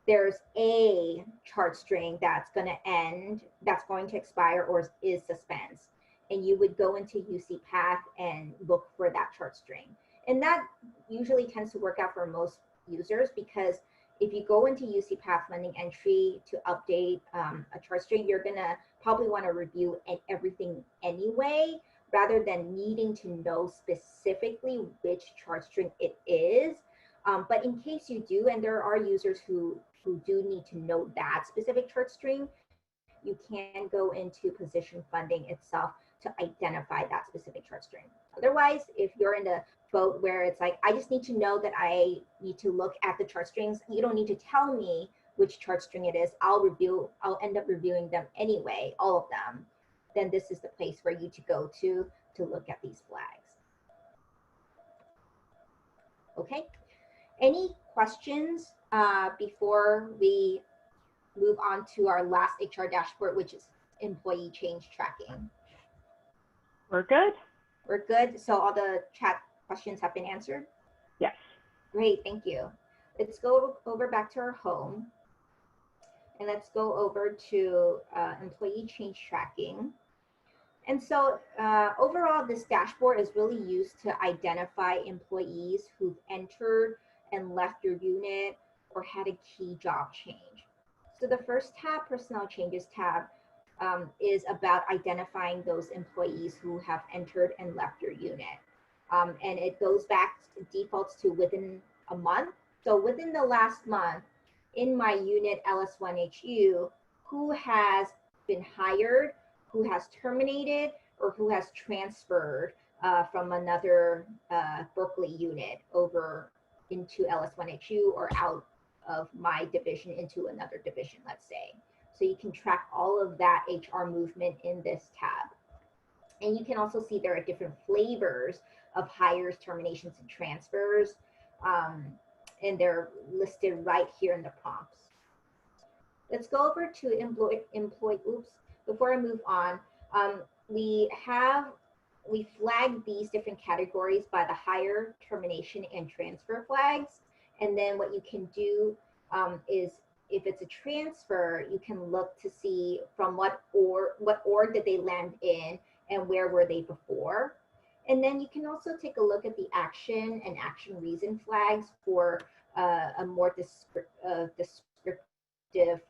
there's a chart string that's going to end, that's going to expire or is suspense. And you would go into UCPath and look for that chart string. And that usually tends to work out for most users, because if you go into UCPath funding entry to update a chart string, you're going to probably want to review everything anyway, rather than needing to know specifically which chart string it is. But in case you do, and there are users who do need to know that specific chart string, you can go into position funding itself to identify that specific chart string. Otherwise, if you're in the boat where it's like, I just need to know that I need to look at the chart strings, you don't need to tell me which chart string it is. I'll end up reviewing them anyway, all of them. Then this is the place for you to go to look at these flags. Okay. Any questions before we move on to our last HR dashboard, which is employee change tracking? We're good? We're good. So all the chat questions have been answered? Yes. Great, thank you. Let's go over back to our home. And let's go over to employee change tracking. And so overall, this dashboard is really used to identify employees who've entered and left your unit or had a key job change. So the first tab, Personnel Changes tab, is about identifying those employees who have entered and left your unit. And it goes back, defaults to within a month. So within the last month, in my unit LS1HU, who has been hired, who has terminated, or who has transferred from another Berkeley unit over into LS1HU or out of my division into another division, let's say. So you can track all of that HR movement in this tab. And you can also see there are different flavors of hires, terminations, and transfers. And they're listed right here in the prompts. Let's go over to employee, oops, before I move on, we flag these different categories by the hire, termination, and transfer flags. And then what you can do is, if it's a transfer, you can look to see from what org did they land in and where were they before. And then you can also take a look at the action and action reason flags for a more descriptive,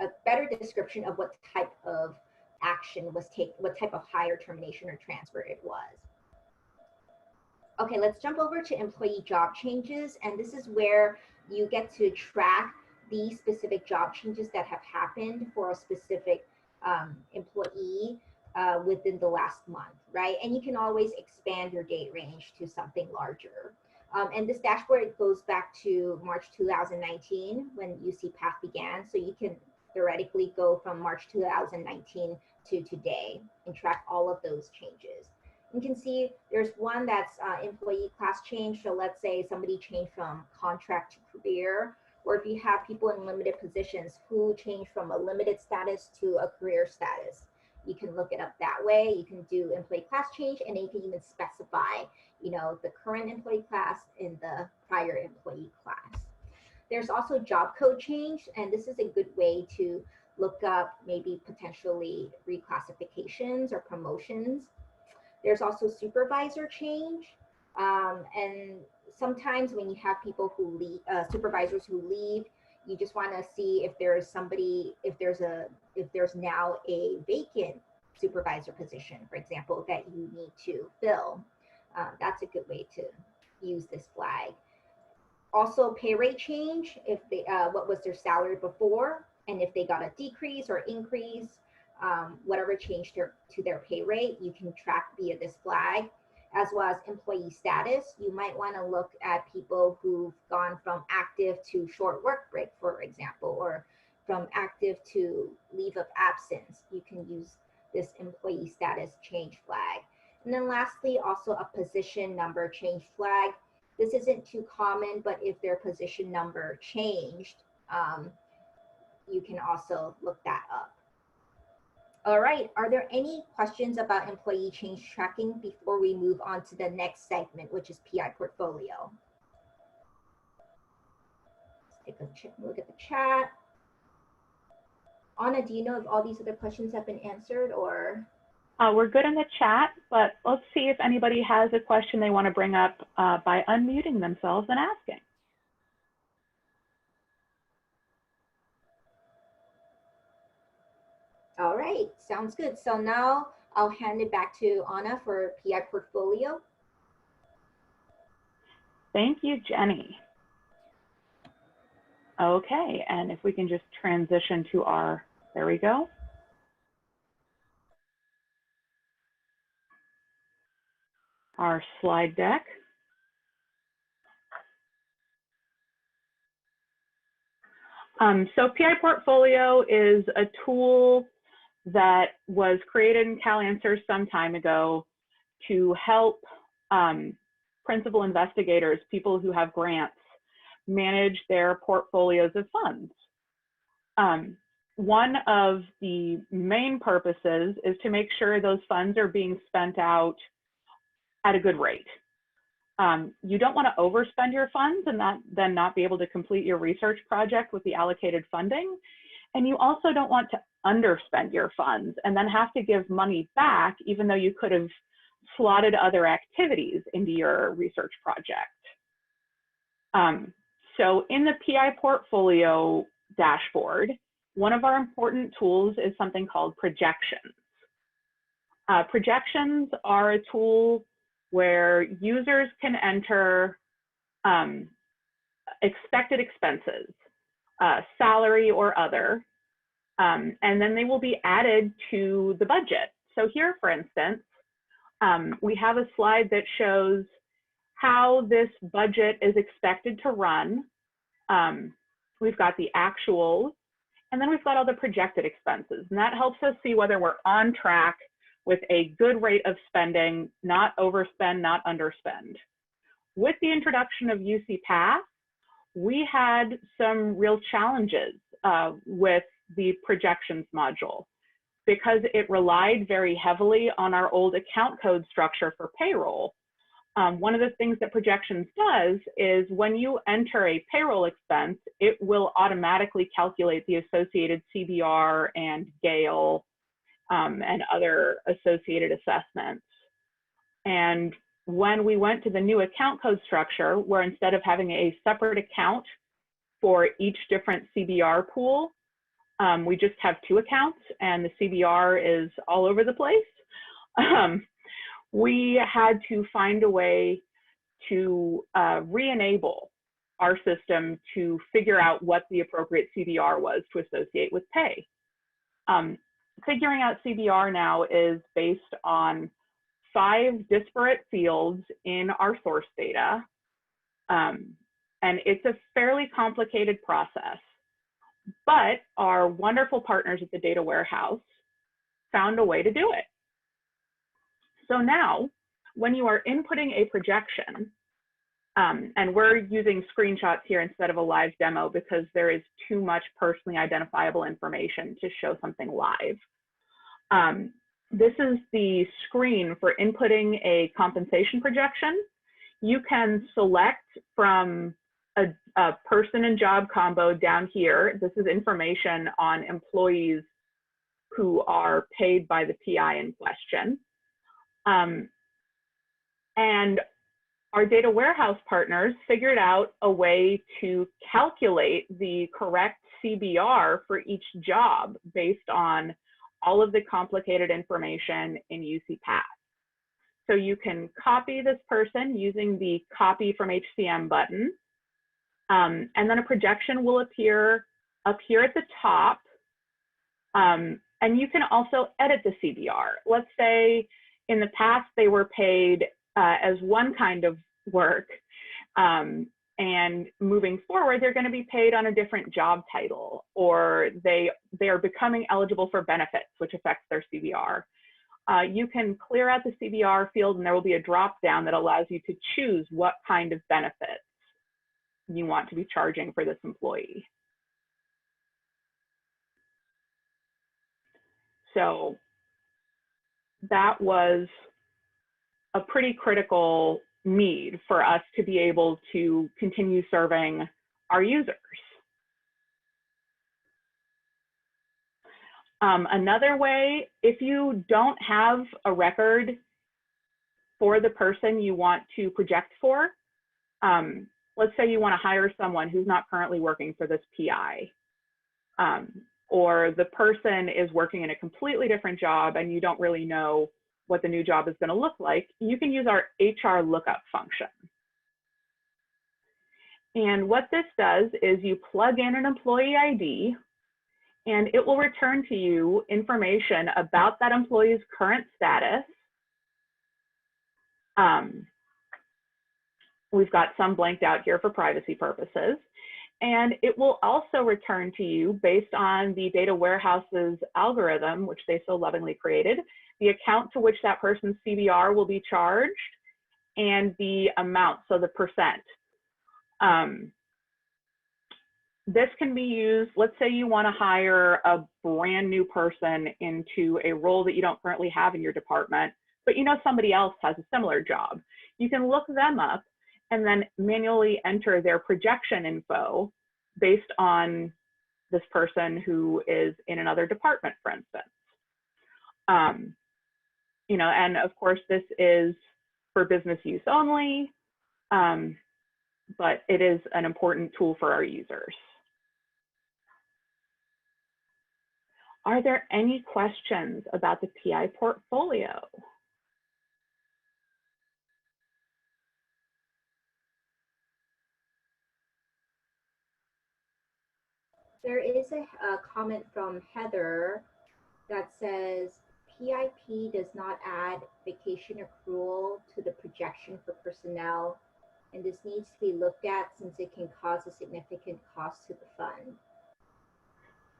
a better description of what type of action was taken, what type of hire, termination, or transfer it was. Okay, let's jump over to employee job changes. And this is where you get to track these specific job changes that have happened for a specific employee within the last month, right? And you can always expand your date range to something larger. And this dashboard goes back to March 2019 when UCPath began. So you can theoretically go from March 2019 to today and track all of those changes. You can see there's one that's employee class change. So let's say somebody changed from contract to career, or if you have people in limited positions who change from a limited status to a career status, you can look it up that way. You can do employee class change, and then you can even specify, the current employee class and the prior employee class. There's also job code change, and this is a good way to look up maybe potentially reclassifications or promotions. There's also supervisor change, and sometimes when you have people who leave, supervisors who leave, you just want to see if there's somebody, if there's now a vacant supervisor position, for example, that you need to fill. That's a good way to use this flag. Also, pay rate change, if they what was their salary before, and if they got a decrease or increase, whatever changed to their pay rate, you can track via this flag, as well as employee status. You might want to look at people who've gone from active to short work break, for example, or from active to leave of absence. You can use this employee status change flag. And then lastly, also a position number change flag. This isn't too common, but if their position number changed, you can also look that up. All right, are there any questions about employee change tracking before we move on to the next segment, which is PI portfolio? Let's take a look at the chat. Anna, do you know if all these other questions have been answered, or? We're good in the chat, but let's see if anybody has a question they want to bring up by unmuting themselves and asking. All right, sounds good. So now I'll hand it back to Anna for PI portfolio. Thank you, Jenny. Okay, and if we can just transition to our, there we go. Our slide deck. So PI Portfolio is a tool that was created in Cal Answers some time ago to help principal investigators, people who have grants, manage their portfolios of funds. One of the main purposes is to make sure those funds are being spent out at a good rate. You don't want to overspend your funds and then not be able to complete your research project with the allocated funding. And you also don't want to underspend your funds and then have to give money back, even though you could have slotted other activities into your research project. So in the PI portfolio dashboard, one of our important tools is something called projections. Projections are a tool where users can enter expected expenses, salary or other, and then they will be added to the budget. So here, for instance, we have a slide that shows how this budget is expected to run. We've got the actuals, and then we've got all the projected expenses, and that helps us see whether we're on track with a good rate of spending, not overspend, not underspend. With the introduction of UCPath, we had some real challenges with the projections module because it relied very heavily on our old account code structure for payroll. One of the things that projections does is when you enter a payroll expense, it will automatically calculate the associated CBR and Gale and other associated assessments. And when we went to the new account code structure, where instead of having a separate account for each different CBR pool, we just have two accounts and the CBR is all over the place. We had to find a way to re-enable our system to figure out what the appropriate CBR was to associate with pay. Figuring out CBR now is based on 5 disparate fields in our source data. And it's a fairly complicated process, but our wonderful partners at the data warehouse found a way to do it. So now, when you are inputting a projection, and we're using screenshots here instead of a live demo because there is too much personally identifiable information to show something live. This is the screen for inputting a compensation projection. You can select from a person and job combo down here. This is information on employees who are paid by the PI in question. And our data warehouse partners figured out a way to calculate the correct CBR for each job based on all of the complicated information in UCPath. So you can copy this person using the copy from HCM button, and then a projection will appear up here at the top, and And you can also edit the CBR. Let's say in the past they were paid as one kind of work, and moving forward they're going to be paid on a different job title, or they are becoming eligible for benefits, which affects their CBR. You can clear out the CBR field and there will be a drop down that allows you to choose what kind of benefits you want to be charging for this employee. So that was a pretty critical need for us to be able to continue serving our users. Another way, if you don't have a record for the person you want to project for, let's say you want to hire someone who's not currently working for this PI, or the person is working in a completely different job and you don't really know what the new job is going to look like, you can use our HR lookup function. And what this does is you plug in an employee ID and it will return to you information about that employee's current status. We've got some blanked out here for privacy purposes. And it will also return to you, based on the data warehouse's algorithm, which they so lovingly created, the account to which that person's CBR will be charged and the amount, so the percent. This can be used, let's say you want to hire a brand new person into a role that you don't currently have in your department, but you know somebody else has a similar job. You can look them up and then manually enter their projection info based on this person who is in another department, for instance. You know, and of course this is for business use only, but it is an important tool for our users. Are there any questions about the PI portfolio? There is a comment from Heather that says PIP does not add vacation accrual to the projection for personnel, and this needs to be looked at since it can cause a significant cost to the fund.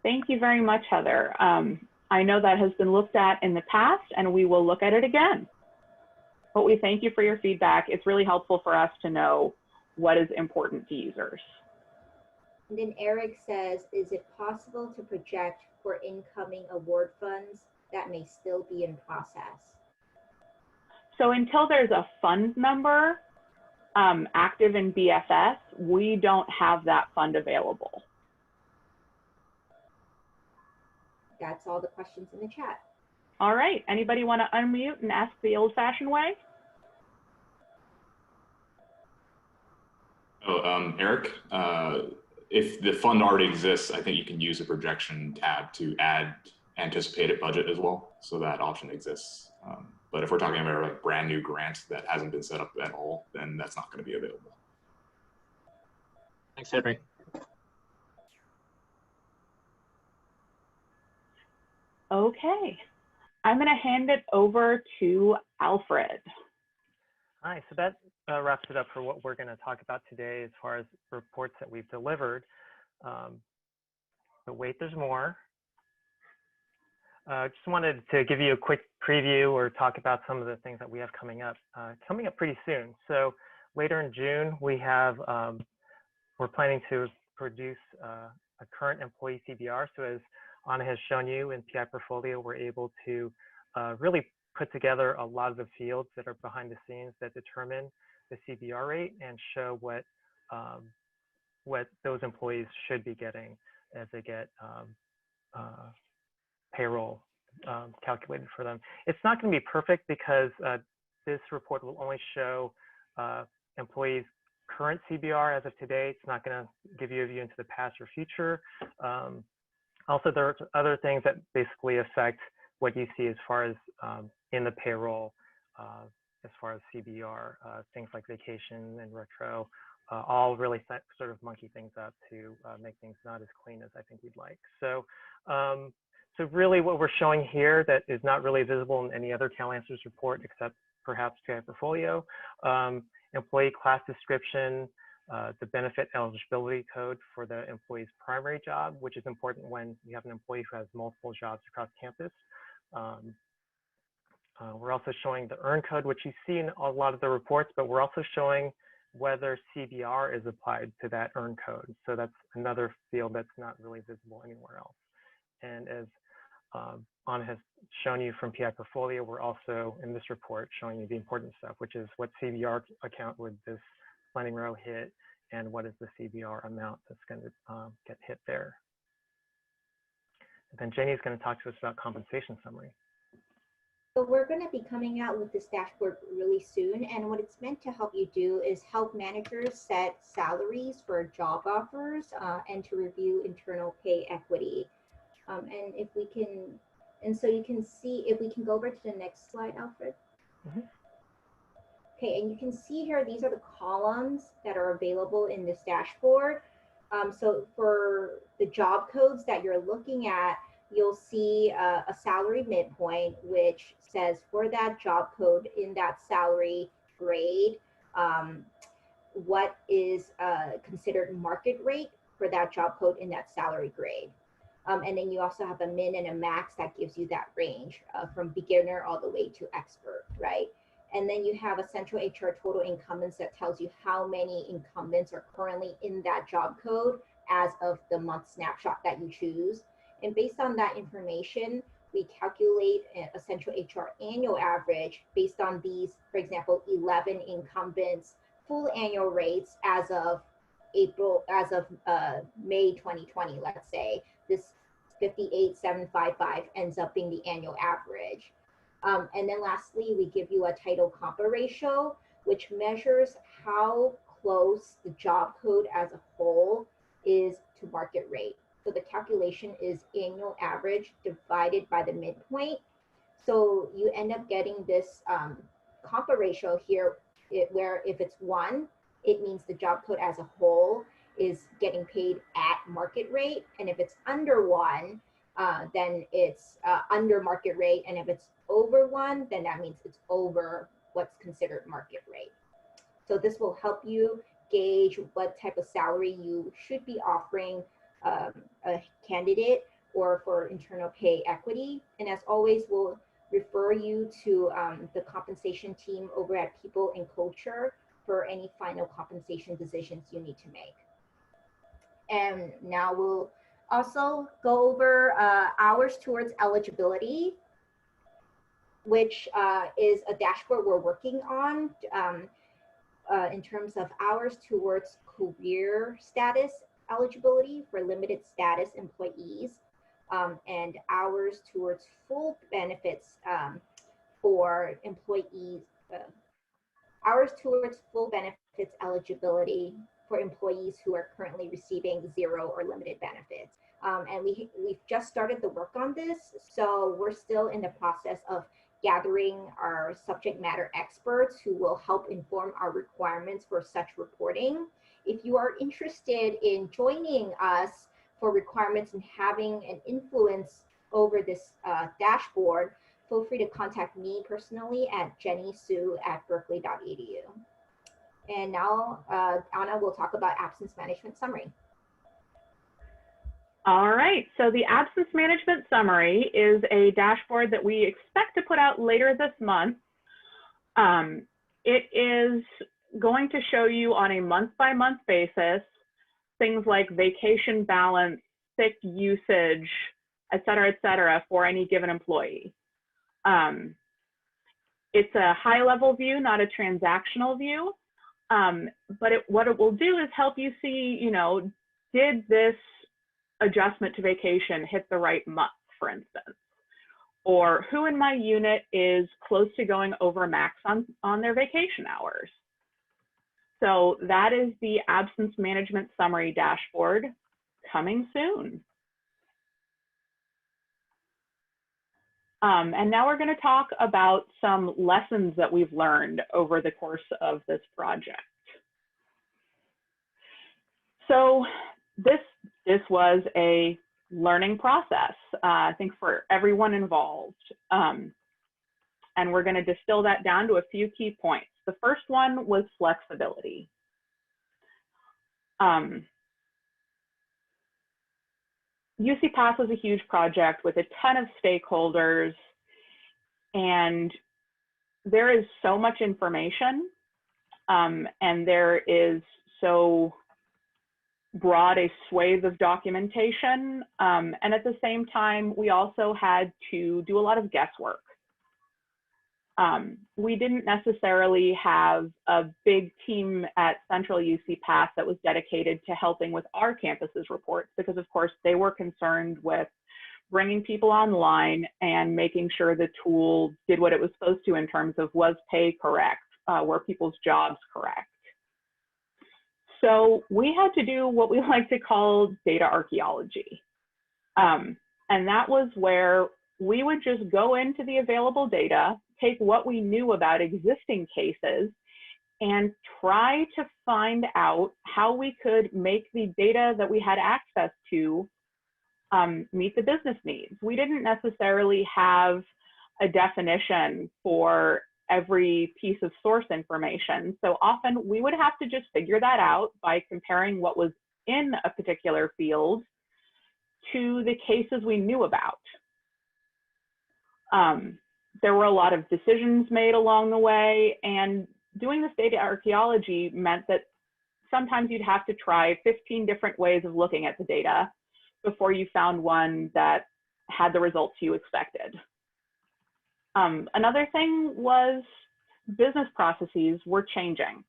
Thank you very much, Heather. I know that has been looked at in the past and we will look at it again. But we thank you for your feedback. It's really helpful for us to know what is important to users. And then Eric says, is it possible to project for incoming award funds that may still be in process? So until there's a fund number active in BFS, we don't have that fund available. That's all the questions in the chat. All right, anybody want to unmute and ask the old-fashioned way? Oh, Eric, if the fund already exists, I think you can use a projection tab to add anticipated budget as well. So that option exists. But if we're talking about like brand new grant that hasn't been set up at all, then that's not going to be available. Thanks, Henry. Okay, I'm going to hand it over to Alfred. Hi, so that wraps it up for what we're going to talk about today as far as reports that we've delivered. But wait, there's more. Just wanted to give you a quick preview or talk about some of the things that we have coming up pretty soon. So later in June, we have, we're planning to produce a current employee CBR. So as Anna has shown you in PI Portfolio, we're able to really put together a lot of the fields that are behind the scenes that determine the CBR rate and show what those employees should be getting as they get payroll calculated for them. It's not going to be perfect because this report will only show employees' current CBR as of today. It's not going to give you a view into the past or future. Also, there are other things that basically affect what you see as far as in the payroll, as far as CBR, things like vacation and retro, all really sort of monkey things up to make things not as clean as I think we'd like. So So really what we're showing here that is not really visible in any other Cal Answers report except perhaps PI portfolio, employee class description, the benefit eligibility code for the employee's primary job, which is important when you have an employee who has multiple jobs across campus. We're also showing the earn code, which you see in a lot of the reports, but we're also showing whether CBR is applied to that earn code. So that's another field that's not really visible anywhere else. And as Anna has shown you from PI portfolio, we're also in this report showing you the important stuff, which is what CBR account would this planning row hit, and what is the CBR amount that's going to get hit there. And then Jenny is going to talk to us about compensation summary. So we're going to be coming out with this dashboard really soon, and what it's meant to help you do is help managers set salaries for job offers and to review internal pay equity. And if we can, and so you can see, if we can go over to the next slide, Alfred. Mm-hmm. Okay, and you can see here, these are the columns that are available in this dashboard. So for the job codes that you're looking at, you'll see a salary midpoint, which says for that job code in that salary grade, what is considered market rate for that job code in that salary grade. And then you also have a min and a max that gives you that range from beginner all the way to expert, right? And then you have a central HR total incumbents that tells you how many incumbents are currently in that job code as of the month snapshot that you choose. And based on that information, we calculate a central HR annual average based on these, for example, 11 incumbents, full annual rates as of May 2020, let's say. This 58,755 ends up being the annual average. And then lastly, we give you a title compa ratio, which measures how close the job code as a whole is to market rate. So the calculation is annual average divided by the midpoint. So you end up getting this compa ratio here, where if it's 1, it means the job code as a whole is getting paid at market rate. And if it's under 1, then it's under market rate. And if it's over 1, then that means it's over what's considered market rate. So this will help you gauge what type of salary you should be offering a candidate or for internal pay equity. And as always, we'll refer you to the compensation team over at People and Culture for any final compensation decisions you need to make. And now we'll also go over hours towards eligibility, which is a dashboard we're working on in terms of hours towards career status eligibility for limited status employees, and hours towards full benefits for employees, hours towards full benefits eligibility for employees who are currently receiving 0 or limited benefits. And we've just started the work on this, so we're still in the process of gathering our subject matter experts who will help inform our requirements for such reporting. If you are interested in joining us for requirements and having an influence over this dashboard, feel free to contact me personally at jennysue@berkeley.edu. And now Anna will talk about absence management summary. All right, so the absence management summary is a dashboard that we expect to put out later this month. It is going to show you on a month-by-month basis things like vacation balance, sick usage, et cetera, for any given employee. It's a high-level view, not a transactional view, but what it will do is help you see, you know, did this adjustment to vacation hit the right month, for instance, or who in my unit is close to going over max on their vacation hours. So that is the absence management summary dashboard coming soon. And now we're going to talk about some lessons that we've learned over the course of this project. So this was a learning process, I think, for everyone involved. And we're going to distill that down to a few key points. The first one was flexibility. UCPath was a huge project with a ton of stakeholders, and there is so much information, and there is so broad a swathe of documentation. And at the same time, we also had to do a lot of guesswork. We didn't necessarily have a big team at Central UCPath that was dedicated to helping with our campus's reports, because of course they were concerned with bringing people online and making sure the tool did what it was supposed to in terms of was pay correct, were people's jobs correct. So we had to do what we like to call data archaeology. And that was where we would just go into the available data, take what we knew about existing cases, and try to find out how we could make the data that we had access to meet the business needs. We didn't necessarily have a definition for every piece of source information. So often we would have to just figure that out by comparing what was in a particular field to the cases we knew about. There were a lot of decisions made along the way, and doing this data archaeology meant that sometimes you'd have to try 15 different ways of looking at the data before you found one that had the results you expected. Another thing was business processes were changing.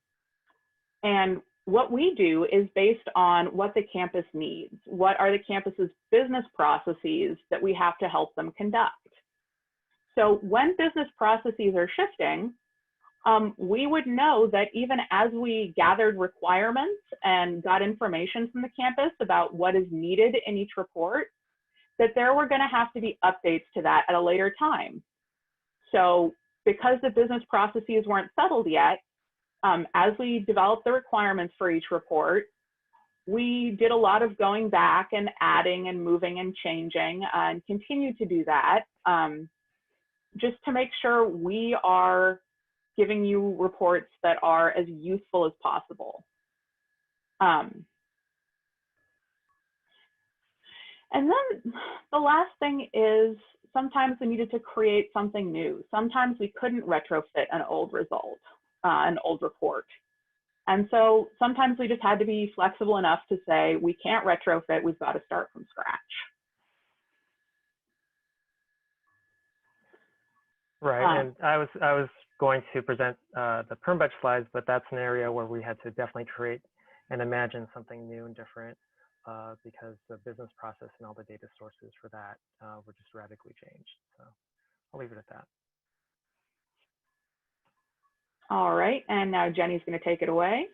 And what we do is based on what the campus needs. What are the campus's business processes that we have to help them conduct? So when business processes are shifting, we would know that even as we gathered requirements and got information from the campus about what is needed in each report, that there were going to have to be updates to that at a later time. So because the business processes weren't settled yet, as we developed the requirements for each report, we did a lot of going back and adding and moving and changing, and continue to do that, just to make sure we are giving you reports that are as useful as possible. And then the last thing is sometimes we needed to create something new. Sometimes we couldn't retrofit an old result, an old report. And so sometimes we just had to be flexible enough to say, we can't retrofit, we've got to start from scratch. Right, and I was going to present the perm batch slides, but that's an area where we had to definitely create and imagine something new and different, because the business process and all the data sources for that were just radically changed. So I'll leave it at that. All right, and now Jenny's going to take it away.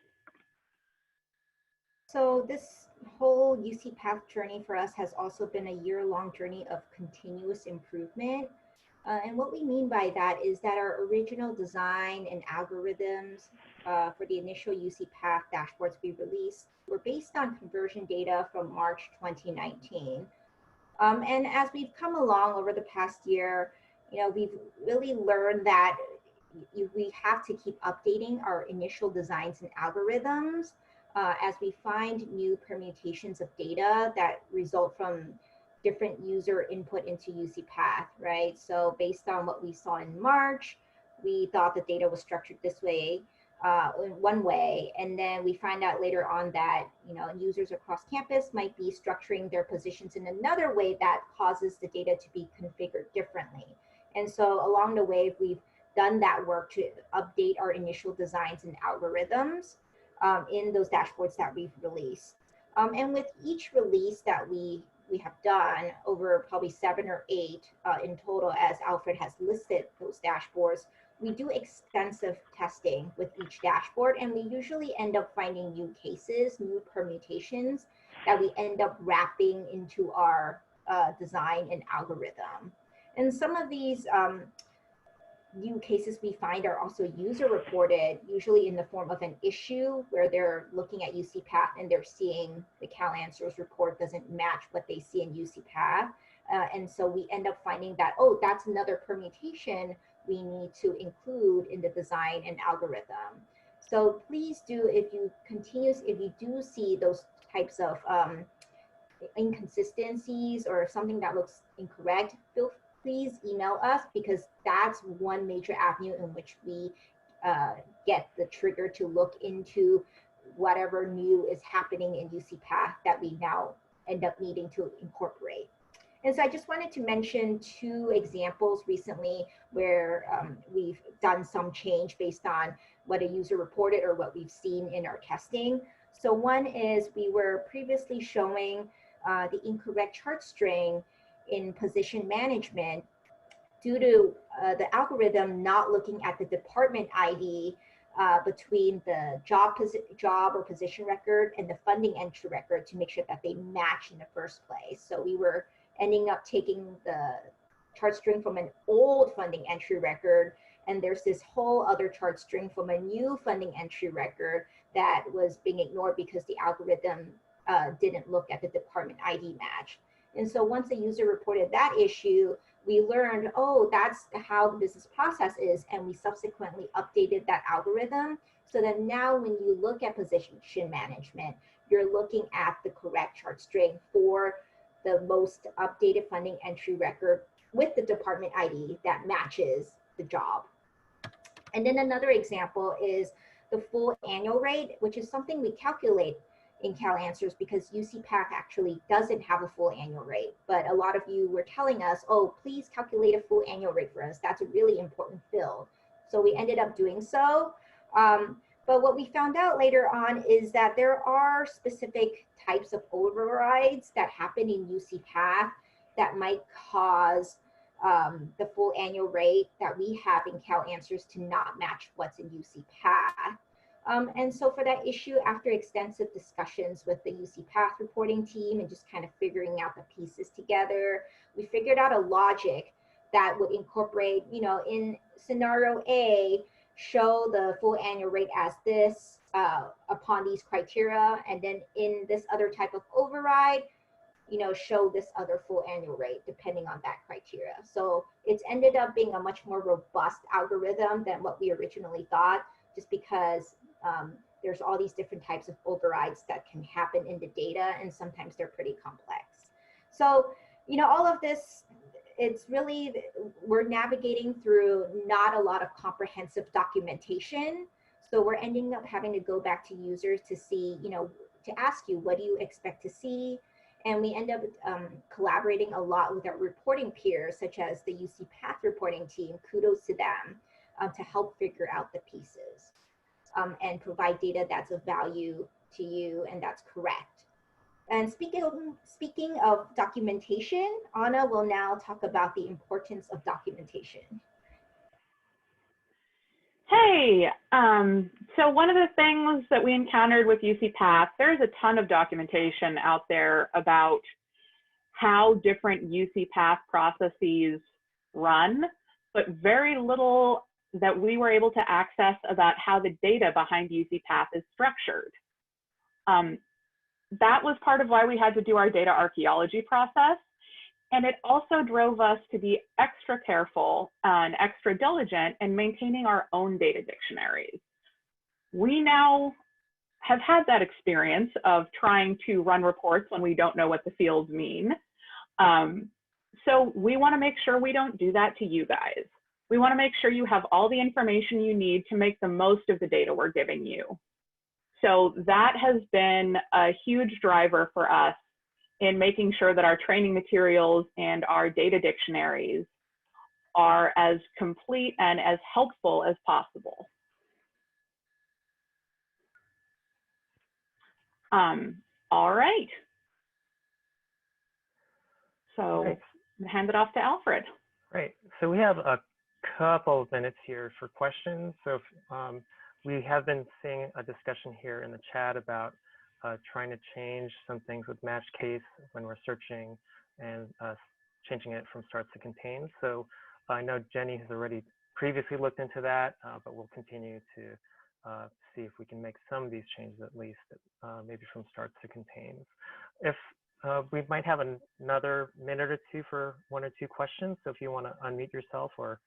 So this whole UCPath journey for us has also been a year-long journey of continuous improvement. And what we mean by that is that our original design and algorithms for the initial UCPath dashboards we released were based on conversion data from March 2019. And as we've come along over the past year, we've really learned that we have to keep updating our initial designs and algorithms as we find new permutations of data that result from different user input into UCPath, right? So based on what we saw in March, we thought the data was structured this way, in one way, and then we find out later on that users across campus might be structuring their positions in another way that causes the data to be configured differently. And so along the way, we've done that work to update our initial designs and algorithms in those dashboards that we've released. And with each release that we have done, over probably 7 or 8 in total, as Alfred has listed those dashboards, we do extensive testing with each dashboard, and we usually end up finding new cases, new permutations that we end up wrapping into our design and algorithm. And some of these new cases we find are also user reported, usually in the form of an issue where they're looking at UCPath and they're seeing the Cal Answers report doesn't match what they see in UCPath. And so we end up finding that, oh, that's another permutation we need to include in the design and algorithm. So please do, if you do see those types of inconsistencies or something that looks incorrect, please email us, because that's one major avenue in which we get the trigger to look into whatever new is happening in UCPath that we now end up needing to incorporate. And so I just wanted to mention 2 examples recently where we've done some change based on what a user reported or what we've seen in our testing. So one is we were previously showing the incorrect chart string in position management due to the algorithm not looking at the department ID between the job or position record and the funding entry record to make sure that they match in the first place. So we were ending up taking the chart string from an old funding entry record, and there's this whole other chart string from a new funding entry record that was being ignored because the algorithm didn't look at the department ID match. And so once the user reported that issue, we learned, oh, that's how the business process is, and we subsequently updated that algorithm so that now when you look at position management, you're looking at the correct chart string for the most updated funding entry record with the department ID that matches the job. And then another example is the full annual rate, which is something we calculate in Cal Answers because UCPath actually doesn't have a full annual rate. But a lot of you were telling us, oh, please calculate a full annual rate for us. That's a really important field. So we ended up doing so. But what we found out later on is that there are specific types of overrides that happen in UCPath that might cause the full annual rate that we have in Cal Answers to not match what's in UCPath. And so for that issue, after extensive discussions with the UCPath reporting team and just kind of figuring out the pieces together, we figured out a logic that would incorporate, you know, in scenario A, show the full annual rate as this upon these criteria, and then in this other type of override, you know, show this other full annual rate depending on that criteria. So it's ended up being a much more robust algorithm than what we originally thought, just because there's all these different types of overrides that can happen in the data, and sometimes they're pretty complex. So, you know, all of this, it's really, we're navigating through not a lot of comprehensive documentation. So we're ending up having to go back to users to see, you know, to ask you, what do you expect to see? And we end up collaborating a lot with our reporting peers, such as the UCPath reporting team, kudos to them, to help figure out the pieces and provide data that's of value to you and that's correct. And speaking of documentation, Anna will now talk about the importance of documentation. Hey, so one of the things that we encountered with UCPath, there's a ton of documentation out there about how different UCPath processes run, but very little that we were able to access about how the data behind UCPath is structured. That was part of why we had to do our data archaeology process. And it also drove us to be extra careful and extra diligent in maintaining our own data dictionaries. We now have had that experience of trying to run reports when we don't know what the fields mean. So we want to make sure we don't do that to you guys. We want to make sure you have all the information you need to make the most of the data we're giving you. So that has been a huge driver for us in making sure that our training materials and our data dictionaries are as complete and as helpful as possible. All right. So Great. hand it off to Alfred. Great. So we have a couple of minutes here for questions. So we have been seeing a discussion here in the chat about trying to change some things with match case when we're searching and changing it from starts to contains. So I know Jenny has already previously looked into that, but we'll continue to see if we can make some of these changes at least, maybe from starts to contains. If we might have another minute or two for one or two questions, so if you want to unmute yourself or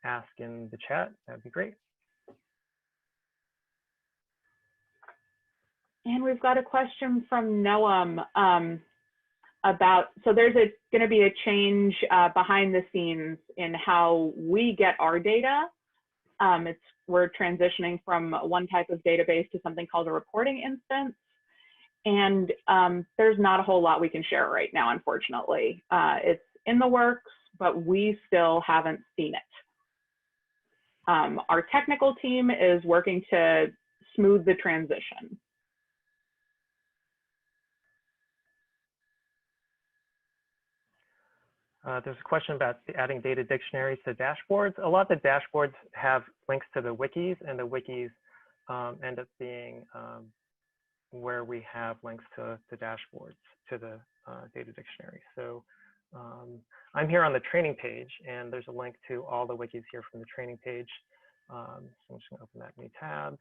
ask in the chat, that'd be great. And we've got a question from Noam about, so there's going to be a change behind the scenes in how we get our data. We're transitioning from one type of database to something called a reporting instance. And there's not a whole lot we can share right now, unfortunately. It's in the works, but we still haven't seen it. Our technical team is working to smooth the transition. There's a question about adding data dictionaries to dashboards. A lot of the dashboards have links to the wikis, and the wikis end up being where we have links to the dashboards, to the data dictionary. So I'm here on the training page, and there's a link to all the wikis here from the training page. So I'm just going to open that new tab.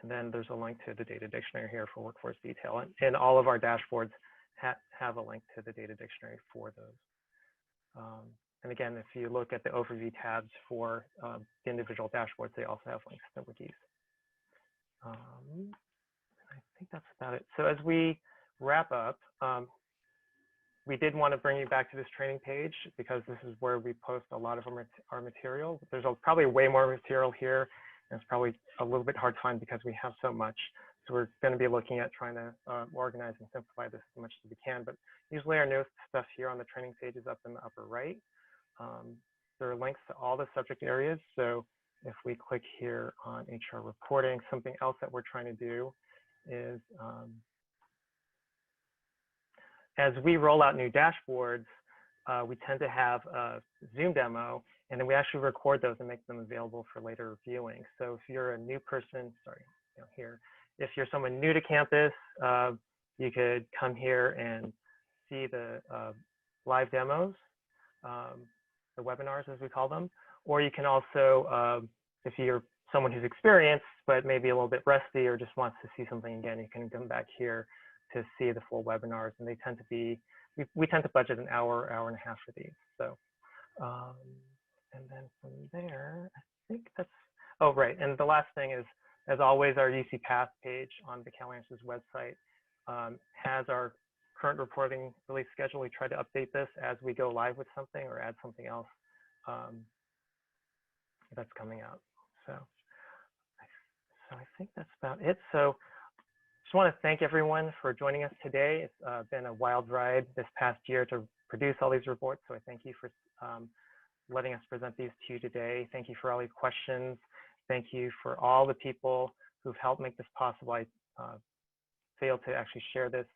And then there's a link to the data dictionary here for workforce detail. And all of our dashboards have a link to the data dictionary for those. And again, if you look at the overview tabs for the individual dashboards, they also have links to the wikis. I think that's about it. So as we wrap up, we did want to bring you back to this training page because this is where we post a lot of our material. There's probably way more material here, and it's probably a little bit hard to find because we have so much. So we're going to be looking at trying to organize and simplify this as much as we can. But usually our newest stuff here on the training page is up in the upper right. There are links to all the subject areas. So if we click here on HR reporting, something else that we're trying to do is as we roll out new dashboards, we tend to have a Zoom demo, and then we actually record those and make them available for later viewing. So if you're a new person, here, if you're someone new to campus, you could come here and see the live demos, the webinars as we call them, or you can also, if you're someone who's experienced but maybe a little bit rusty or just wants to see something again, you can come back here to see the full webinars, and they tend to be, we tend to budget an hour, hour and a half for these. So, and then from there, I think that's, oh, right. And the last thing is, as always, our UCPath page on the Cal Answers website has our current reporting release schedule. We try to update this as we go live with something or add something else that's coming out. So I think that's about it. So just want to thank everyone for joining us today. It's been a wild ride this past year to produce all these reports. So I thank you for letting us present these to you today. Thank you for all these questions. Thank you for all the people who've helped make this possible. I failed to actually share this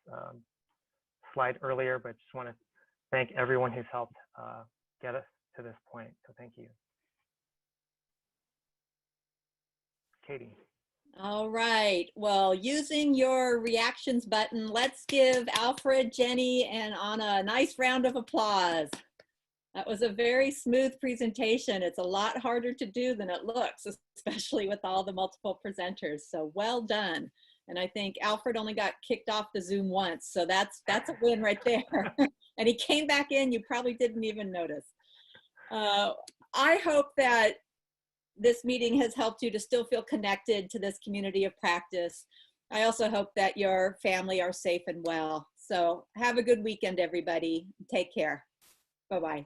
slide earlier, but just want to thank everyone who's helped get us to this point. So thank you. Katie. All right. Well, using your reactions button, let's give Alfred, Jenny, and Anna a nice round of applause. That was a very smooth presentation. It's a lot harder to do than it looks, especially with all the multiple presenters. So well done. And I think Alfred only got kicked off the Zoom once. So that's a win right there. And he came back in, you probably didn't even notice. I hope that this meeting has helped you to still feel connected to this community of practice. I also hope that your family are safe and well. So have a good weekend, everybody. Take care. Bye-bye.